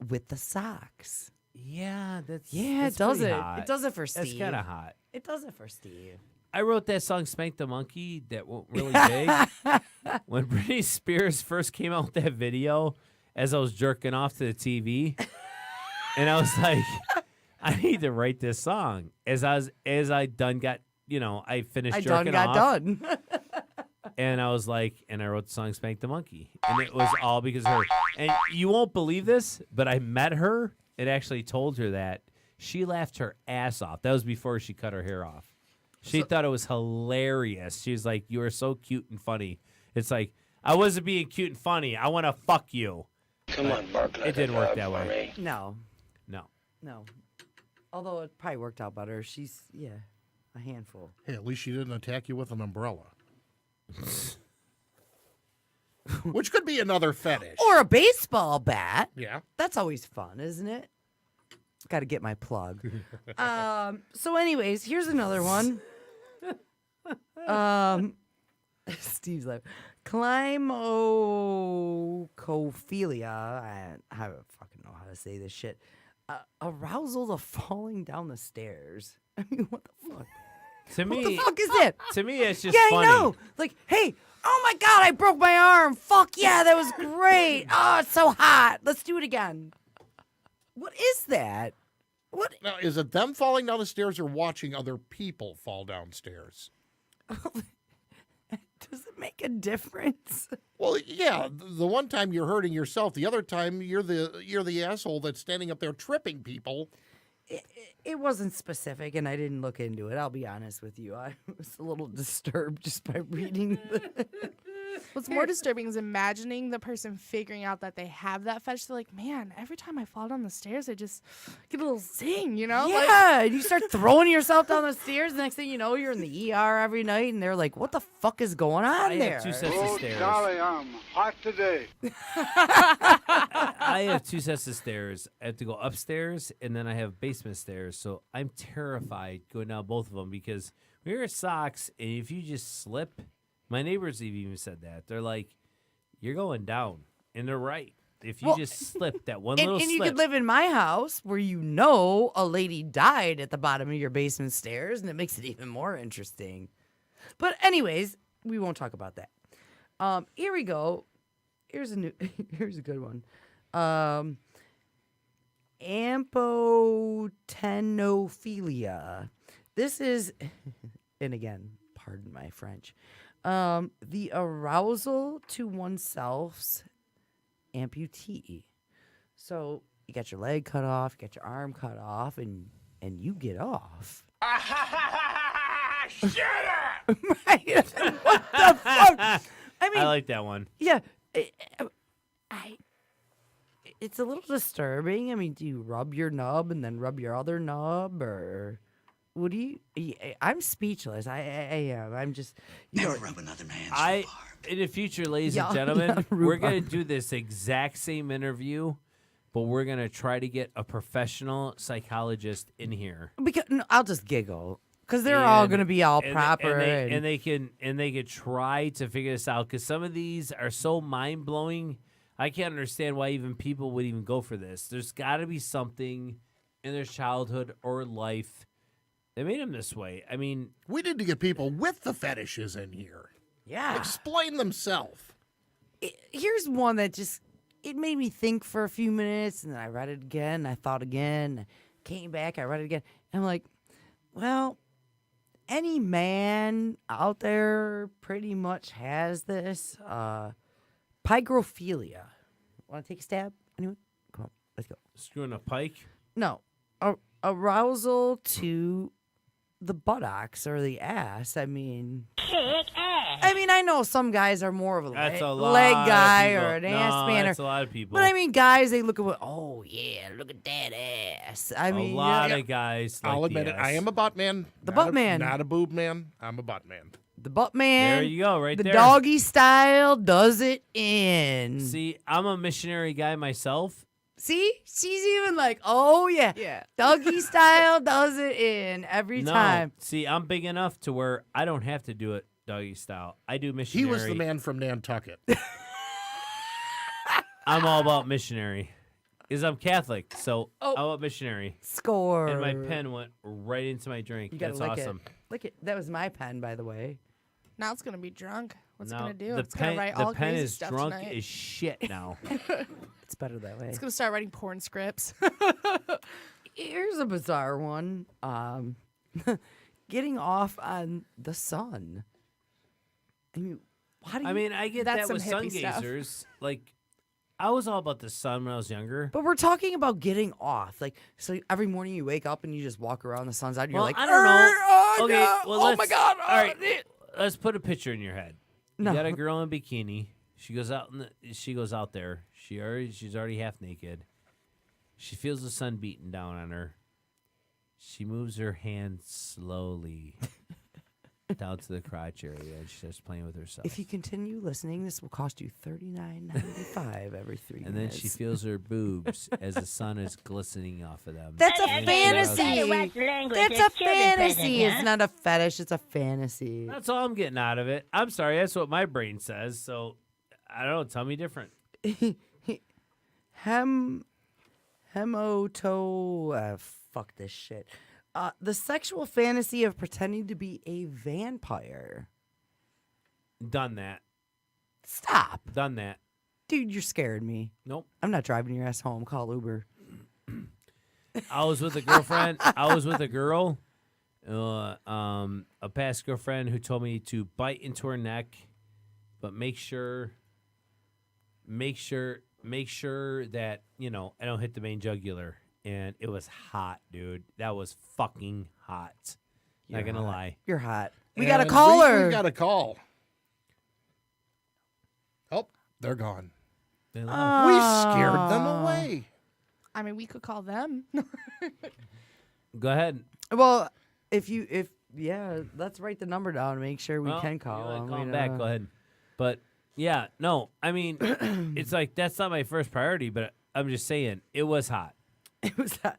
with the socks. Yeah, that's It does pretty it. hot. It does it for Steve. That's kind of hot. It does it for Steve. I wrote that song "Spank the Monkey" that went really big when Britney Spears first came out with that video. As I was jerking off to the TV, and I was like, "I need to write this song." I done got I finished jerking off. done. And I was like, and I wrote the song "Spank the Monkey," and it was all because of her. And you won't believe this, but I met her and actually told her that. She laughed her ass off. That was before she cut her hair off. She thought it was hilarious. She was like, "You are so cute and funny." It's like, I wasn't being cute and funny. I want to fuck you. Come on, bark like It didn't a work dog that for way. me. No. No. Although it probably worked out better. She's, a handful. Hey, at least she didn't attack you with an umbrella. Which could be another fetish. Or a baseball bat. Yeah. That's always fun, isn't it? Got to get my plug. So, anyways, here's another one. Steve's like, climacophilia. I don't fucking know how to say this shit. Arousal of falling down the stairs. I mean, what the fuck? To What me, the fuck is that? to me, it's just Yeah, funny. I know. Like, hey, oh my God, I broke my arm. Fuck yeah, that was great. Oh, it's so hot. Let's do it again. What is that? What? Now, is it them falling down the stairs or watching other people fall downstairs? Does it make a difference? Well, yeah. The one time you're hurting yourself, the other time you're the asshole that's standing up there tripping people. It wasn't specific, and I didn't look into it. I'll be honest with you. I was a little disturbed just by reading the... What's more disturbing is imagining the person figuring out that they have that fetish. They're like, man, every time I fall down the stairs, I just get a little zing, you know? Like, Yeah, and you start throwing yourself down the stairs. The next thing you know, you're in the ER every night, and they're like, what the fuck is going on I there? have two sets of stairs. I'm hot today. I have two sets of stairs. I have to go upstairs, and then I have basement stairs. So I'm terrified going down both of them because we wear socks, and if you just slip, my neighbors have even said that. They're like, you're going down. And they're right. If you Well, just slip that one And little you slip. could live in my house where a lady died at the bottom of your basement stairs, and it makes it even more interesting. But anyways, we won't talk about that. Here we go. Here's a good one. Amphotenophilia. This is, and again, pardon my French, the arousal to oneself's amputee. So you got your leg cut off, you got your arm cut off, and you get off. Shut up! Right? What the fuck? I mean, I like that one. yeah. It's a little disturbing. I mean, do you rub your nub and then rub your other nub, or what do you? I'm speechless. I am. I'm just. Never rub another man's In rhubarb. the future, ladies and gentlemen, we're going to do this exact same interview, but we're going to try to get a professional psychologist in here. Because I'll just giggle because they're all going to be all proper, and they can try to figure this out because some of these are so mind blowing. I can't understand why even people would even go for this. There's got to be something in their childhood or life that made them this way. I mean, we need to get people with the fetishes in here. Yeah. Explain themselves. Here's one that just, it made me think for a few minutes, and then I read it again, I thought again, came back, I read it again, and I'm like, well, any man out there pretty much has this, pygrophilia. Want to take a stab? Anyone? Come on, let's go. screwing a pike. No, arousal to the buttocks or the ass. I mean, I know some guys are more of a leg guy or an ass man. That's a lot of people. But I mean, guys, they look at oh yeah, look at that ass. I mean, a lot of guys. I'll admit it. I am a butt man. Not a boob man. I'm a butt man. The butt man. There you go, right the there. The doggy style does it in. See, I'm a missionary guy myself. See, she's even like, oh yeah, doggy style does it in every time. See, I'm big enough to where I don't have to do it doggy style. I do missionary. He was the man from Nantucket. I'm all about missionary. Because I'm Catholic, so I'm about missionary. Score. And my pen went right into my drink. That's awesome. Look it. That was my pen, by the way. Now it's gonna be drunk. What's it Now, gonna do? The It's gonna write the all pen crazy is stuff drunk tonight. as shit now. It's better that way. It's gonna start writing porn scripts. Here's a bizarre one. Getting off on the sun. I mean, how do you? I get That's that with some sun hippie stuff. gazers. Like, I was all about the sun when I was younger. But we're talking about getting off. Like, so every morning you wake up and you just walk around the sun's out. And you're like, I don't know. Okay, God, well, oh my God. All right, let's put a picture in your head. No. You got a girl in a bikini. She goes out there. She's already half naked. She feels the sun beating down on her. She moves her hand slowly down to the crotch area and she starts playing with herself. If you continue listening, this will cost you $39.95 every 3 minutes. And then she feels her boobs as the sun is glistening off of them. That's a And fantasy. That's a fantasy. It's not a fetish. It's a fantasy. That's all I'm getting out of it. I'm sorry. That's what my brain says. So, I don't know. Tell me different. Fuck this shit. The sexual fantasy of pretending to be a vampire. Done that. Stop. Done that. Dude, you're scaring me. Nope. I'm not driving your ass home. Call Uber. I was with a girlfriend. I was with a girl, a past girlfriend who told me to bite into her neck, but make sure that, I don't hit the main jugular. And it was hot, dude. That was fucking hot. Not gonna lie. You're hot. We got a caller. We got a call. Oh, they're gone. They We scared them away. I mean, we could call them. Go ahead. Well, let's write the number down and make sure we can call them. Call them back. Go ahead. But yeah, no. I mean, it's like that's not my first priority. But I'm just saying it was hot. It was hot.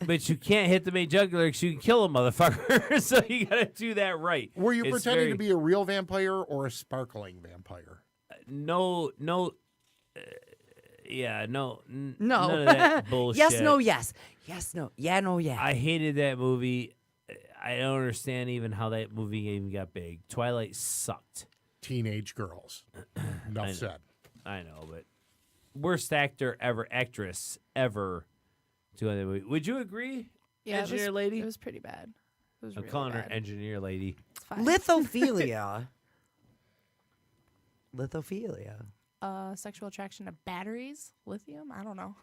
But you can't hit the main jugular because you can kill a motherfucker. So you got to do that right. Were you pretending to be a real vampire or a sparkling vampire? No. None of No. that bullshit. Yes, no, yes. Yes, no. Yeah, no, yeah. I hated that movie. I don't understand even how that movie even got big. Twilight sucked. Teenage girls. Enough said. I know, but worst actress ever to that movie. Would you agree, engineer lady? It was pretty bad. It was I'm really calling her bad. engineer lady. It's fine. Lithophilia. Lithophilia. sexual attraction to batteries, lithium. I don't know.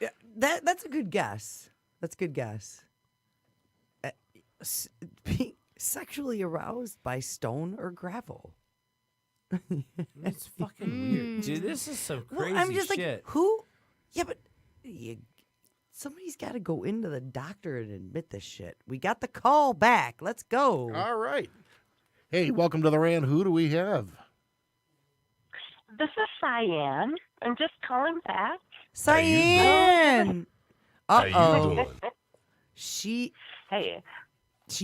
Yeah, that's a good guess. That's a good guess. Being sexually aroused by stone or gravel. It's fucking weird, dude. This is some crazy I'm just shit. like, who? Yeah, but somebody's got to go into the doctor and admit this shit. We got the call back. Let's go. All right. Hey, welcome to the Rand. Who do we have? This is Cyan. I'm just calling back. Cyan. How you Uh-oh. doing? She I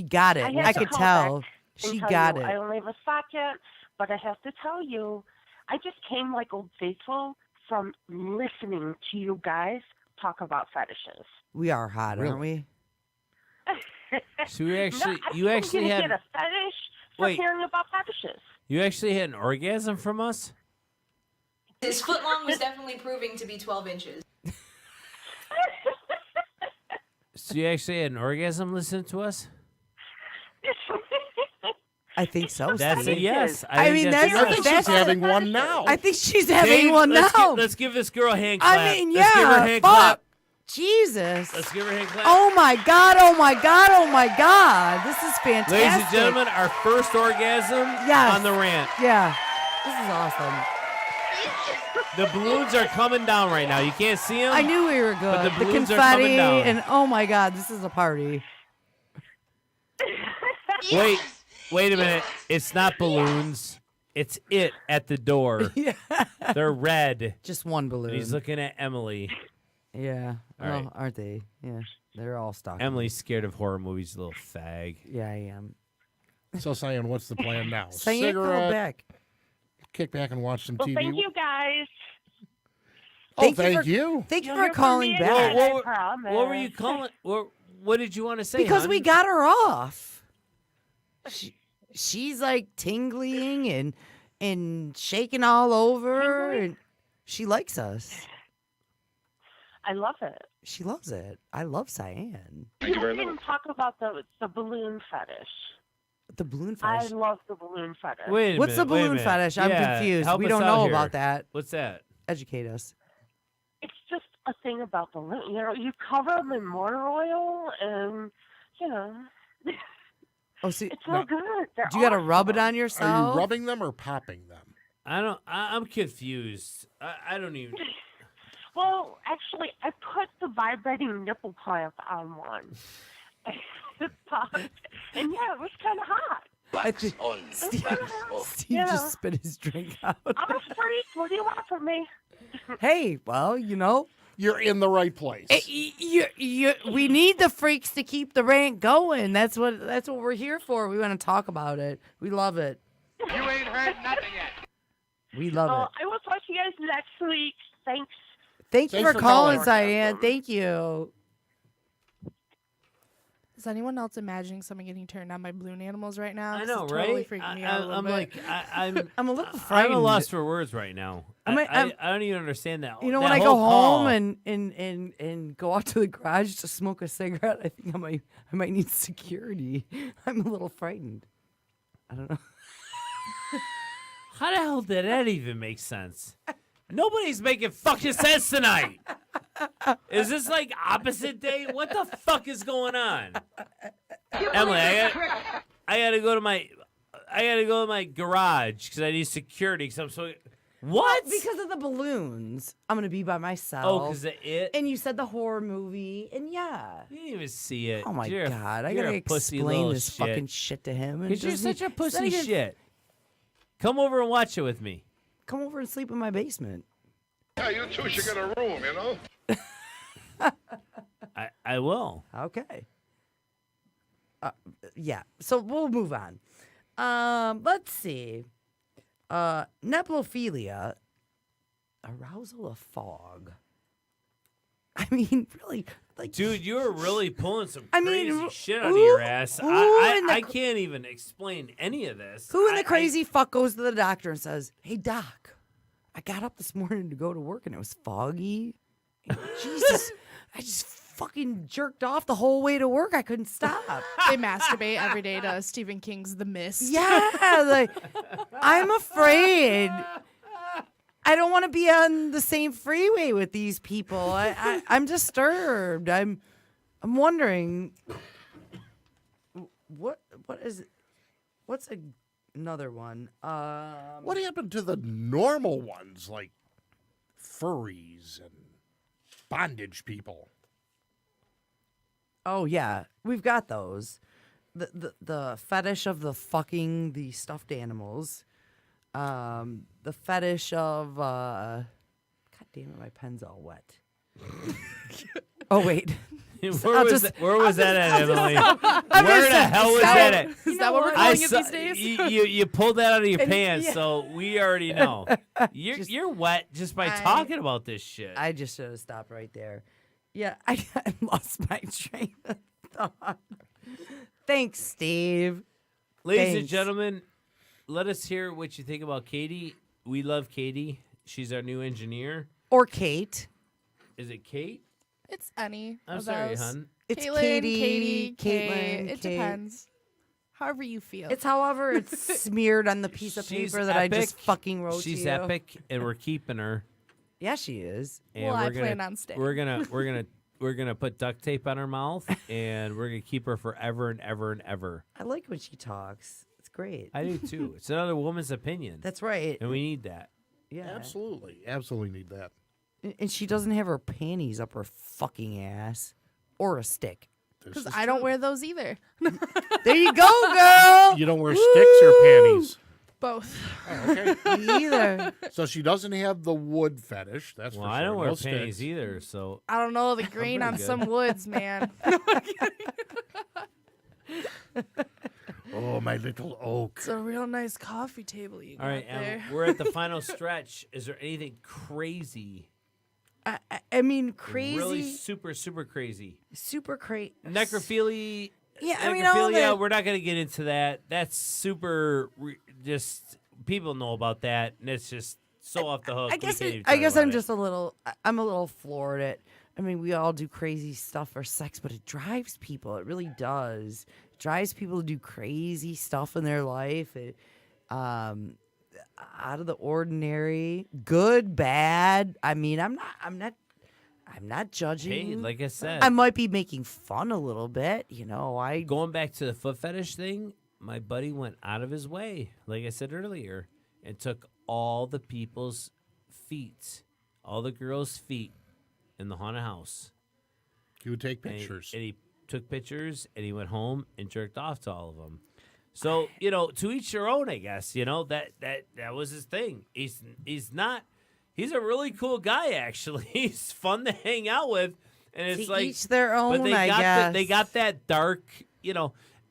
got it. had I to could call tell. back and She tell got you it. I only have a second, but I have to tell you, I just came like Old Faithful from listening to you guys talk about fetishes. We are hot, aren't we? So you actually, no, you actually get had, a fetish for wait, hearing about fetishes. you actually had an orgasm from us? His footlong was definitely proving to be 12 inches. So you actually had an orgasm listening to us? I think so. That's a Steve. yes. I mean, think I think she's having one now. I think she's having Dave, one let's now. let's give this girl a hand clap. I mean, Let's give her a yeah. hand Fuck. clap. Jesus. Let's give her a hand clap. Oh my God. Oh my God. Oh my God. This is fantastic. Ladies and gentlemen, our first orgasm Yes. on the rant. Yeah. This is awesome. The balloons are coming down right now. You can't see them. I knew we were good. But the balloons are confetti coming down. and oh my God, this is a party. Wait a minute. It's not balloons. It's it at the door. Yeah. They're red. Just one balloon. And he's looking at Emily. Yeah. All right. Aren't they? Yeah. They're all stuck. Emily's scared of horror movies, little fag. Yeah, I am. So, Cyan, what's the plan now? Cyan, call back. Kick back and watch some Well, TV. thank you guys. Thank for- you. Thank you You'll for hear from calling me back. again, I promise. What were you calling? What did you want to say? Because hon? we got her off. She's like tingling and shaking all over, and she likes us. I love it. She loves it. I love Cyan. You didn't talk about the balloon fetish. The balloon I fetish. love the balloon fetish. Wait a What's the minute, wait a balloon minute. fetish? I'm Yeah, confused. help We us don't out know here. about that. What's that? Educate us. It's just a thing about balloon. You know, you cover them in motor oil, and you know, Oh, so it's so good. They're do you got to awesome. rub it on Are yourself? you rubbing them or popping them? I'm confused. I don't even. Well, actually, I put the vibrating nipple clamp on one. And yeah, it was kind of hot. I think Steve Yeah. just spit his drink out. I'm a freak. What do you want from me? Hey, well, you know, You're in the right place. we need the freaks to keep the rant going. That's what we're here for. We want to talk about it. We love it. You ain't heard nothing yet. We love it. I will talk to you guys next week. Thanks. Thank you Thanks for for calling, calling. Cyan. Thank you. Is anyone else imagining someone getting turned on by balloon animals right now? I 'Cause know, it's right? Totally freaking me out a little I'm bit. like, I'm I'm a little I'm frightened. at a loss for words right now. I'm- I don't even understand that. You know, that when I whole go call. home and go out to the garage to smoke a cigarette, I think I might need security. I'm a little frightened. I don't know. How the hell did that even make sense? Nobody's making fucking sense tonight. Is this like opposite day? What the fuck is going on? Emily, I gotta go to my garage because I need security. Cause I'm so what? Because of the balloons. I'm gonna be by myself. Oh, because of it. And you said the horror movie, and yeah. You didn't even see it. Oh my You're a- God! I you're gotta a pussy explain little this shit. fucking shit to him. and Because you're doesn't such a it's not pussy even- shit. Come over and watch it with me. Come over and sleep in my basement. Yeah, you two should get a room, you know? I will. Okay. Yeah. So we'll move on. Let's see. Nepophilia, arousal of fog. I mean, really, like, Dude, you're really pulling some I crazy mean, shit out of who- your ass. who in the I cr- can't even explain any of this. who in the I- crazy fuck goes to the doctor and says, "Hey, doc, I got up this morning to go to work and it was foggy. And Jesus, I just fucking jerked off the whole way to work. I couldn't stop." They masturbate every day to Stephen King's The Mist. Yeah, like, I'm afraid I don't want to be on the same freeway with these people. I'm disturbed. I'm wondering what is what's another one? What happened to the normal ones like furries and bondage people? Oh yeah, we've got those. The fetish of the stuffed animals. The fetish of God damn it, my pen's all wet. Oh wait. Where was that at, Emily? Where the hell was that at? Is that what we're calling it these days? You pulled that out of your pants, yeah. so we already know. You're wet just by talking about this shit. I just should have stopped right there. Yeah, I lost my train of thought. Thanks, Steve. Ladies and Thanks. gentlemen, let us hear what you think about Katie. We love Katie. She's our new engineer. Or Kate. Is it Kate? It's any. I'm of sorry, those. hon. It's Caitlin, Katie, Kate. Caitlin, It Kate. depends. However you feel. It's however it's smeared on the piece of She's paper that I just epic. fucking wrote She's to you. epic, and we're keeping her. Yeah, she is. And Well, I we're plan gonna, on staying. We're gonna put duct tape on her mouth, and we're gonna keep her forever and ever and ever. I like when she talks. It's great. I do too. It's another woman's opinion, That's right. and we need that. Yeah. Absolutely need that. And she doesn't have her panties up her fucking ass. Or a stick. Because I don't wear those either. There you go, girl. You don't wear sticks or panties? Both. Oh, okay. Me either. So she doesn't have the wood fetish. That's Well, for sure. I don't wear No panties sticks. either, so I don't know the grain on pretty some woods, man. Oh, my little oak. It's a real nice coffee table you got all right. there. We're at the final stretch. Is there anything crazy? I mean, crazy. Really super crazy. Super crazy. Necrophilia. Yeah, I mean, all that. We're not going to get into that. That's super. Just people know about that, and it's just so off the hook. I guess. We can't even I talk guess about I'm it. just a little. I'm a little floored at. I mean, we all do crazy stuff for sex, but it drives people. It really does. It drives people to do crazy stuff in their life. It, out of the ordinary, good, bad. I mean, I'm not judging. Hey, like I said, I might be making fun a little bit. You know, going back to the foot fetish thing. My buddy went out of his way, like I said earlier, and took all the people's feet, all the girls' feet in the haunted house. He would take And pictures. he took pictures, and he went home and jerked off to all of them. So, to each their own, I guess. That was his thing. He's a really cool guy, actually. He's fun to hang out with, and it's To like each their own, But I guess. they got that dark.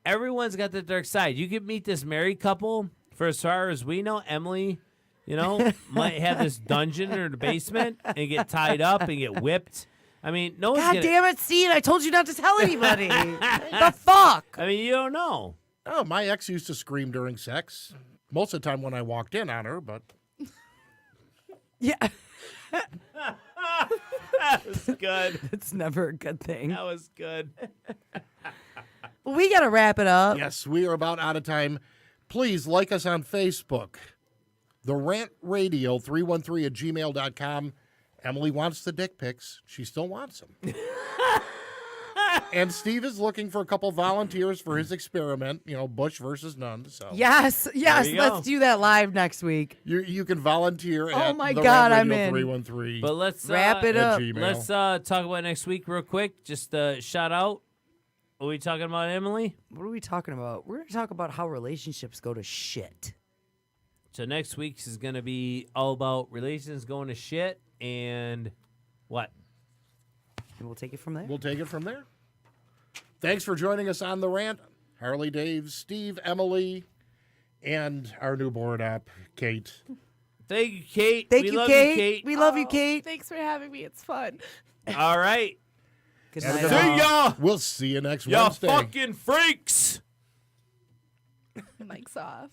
Everyone's got the dark side. You could meet this married couple. For as far as we know, Emily, might have this dungeon or the basement and get tied up and get whipped. I mean, no one's God damn it, Steve! I told you not to tell anybody. The fuck? I mean, you don't know. Oh, my ex used to scream during sex. Most of the time when I walked in on her, but Yeah. That was good. It's never a good thing. That was good. We got to wrap it up. yes, we are about out of time. Please like us on Facebook. The Rant Radio 313@gmail.com. Emily wants the dick pics. She still wants them. And Steve is looking for a couple volunteers for his experiment, Bush versus none. So Yes, you go. let's do that live next week. you can volunteer at my the God, Rant I'm Radio in. 313. But let's Wrap it at up. Gmail. Let's talk about next week real quick. Just shout out. What are we talking about, Emily? What are we talking about? We're going to talk about how relationships go to shit. So next week's is going to be all about relations going to shit and what? And we'll take it from there. We'll take it from there. Thanks for joining us on The Rant. Harley, Dave, Steve, Emily, and our new board app, Kate. Thank you, Kate. Thank We you, love Kate. you, Kate. We love you, Kate. Thanks for having me. It's fun. All right. Good Have a night, good all. night. ya. We'll see you next Ya Wednesday. fucking freaks. Mike's off.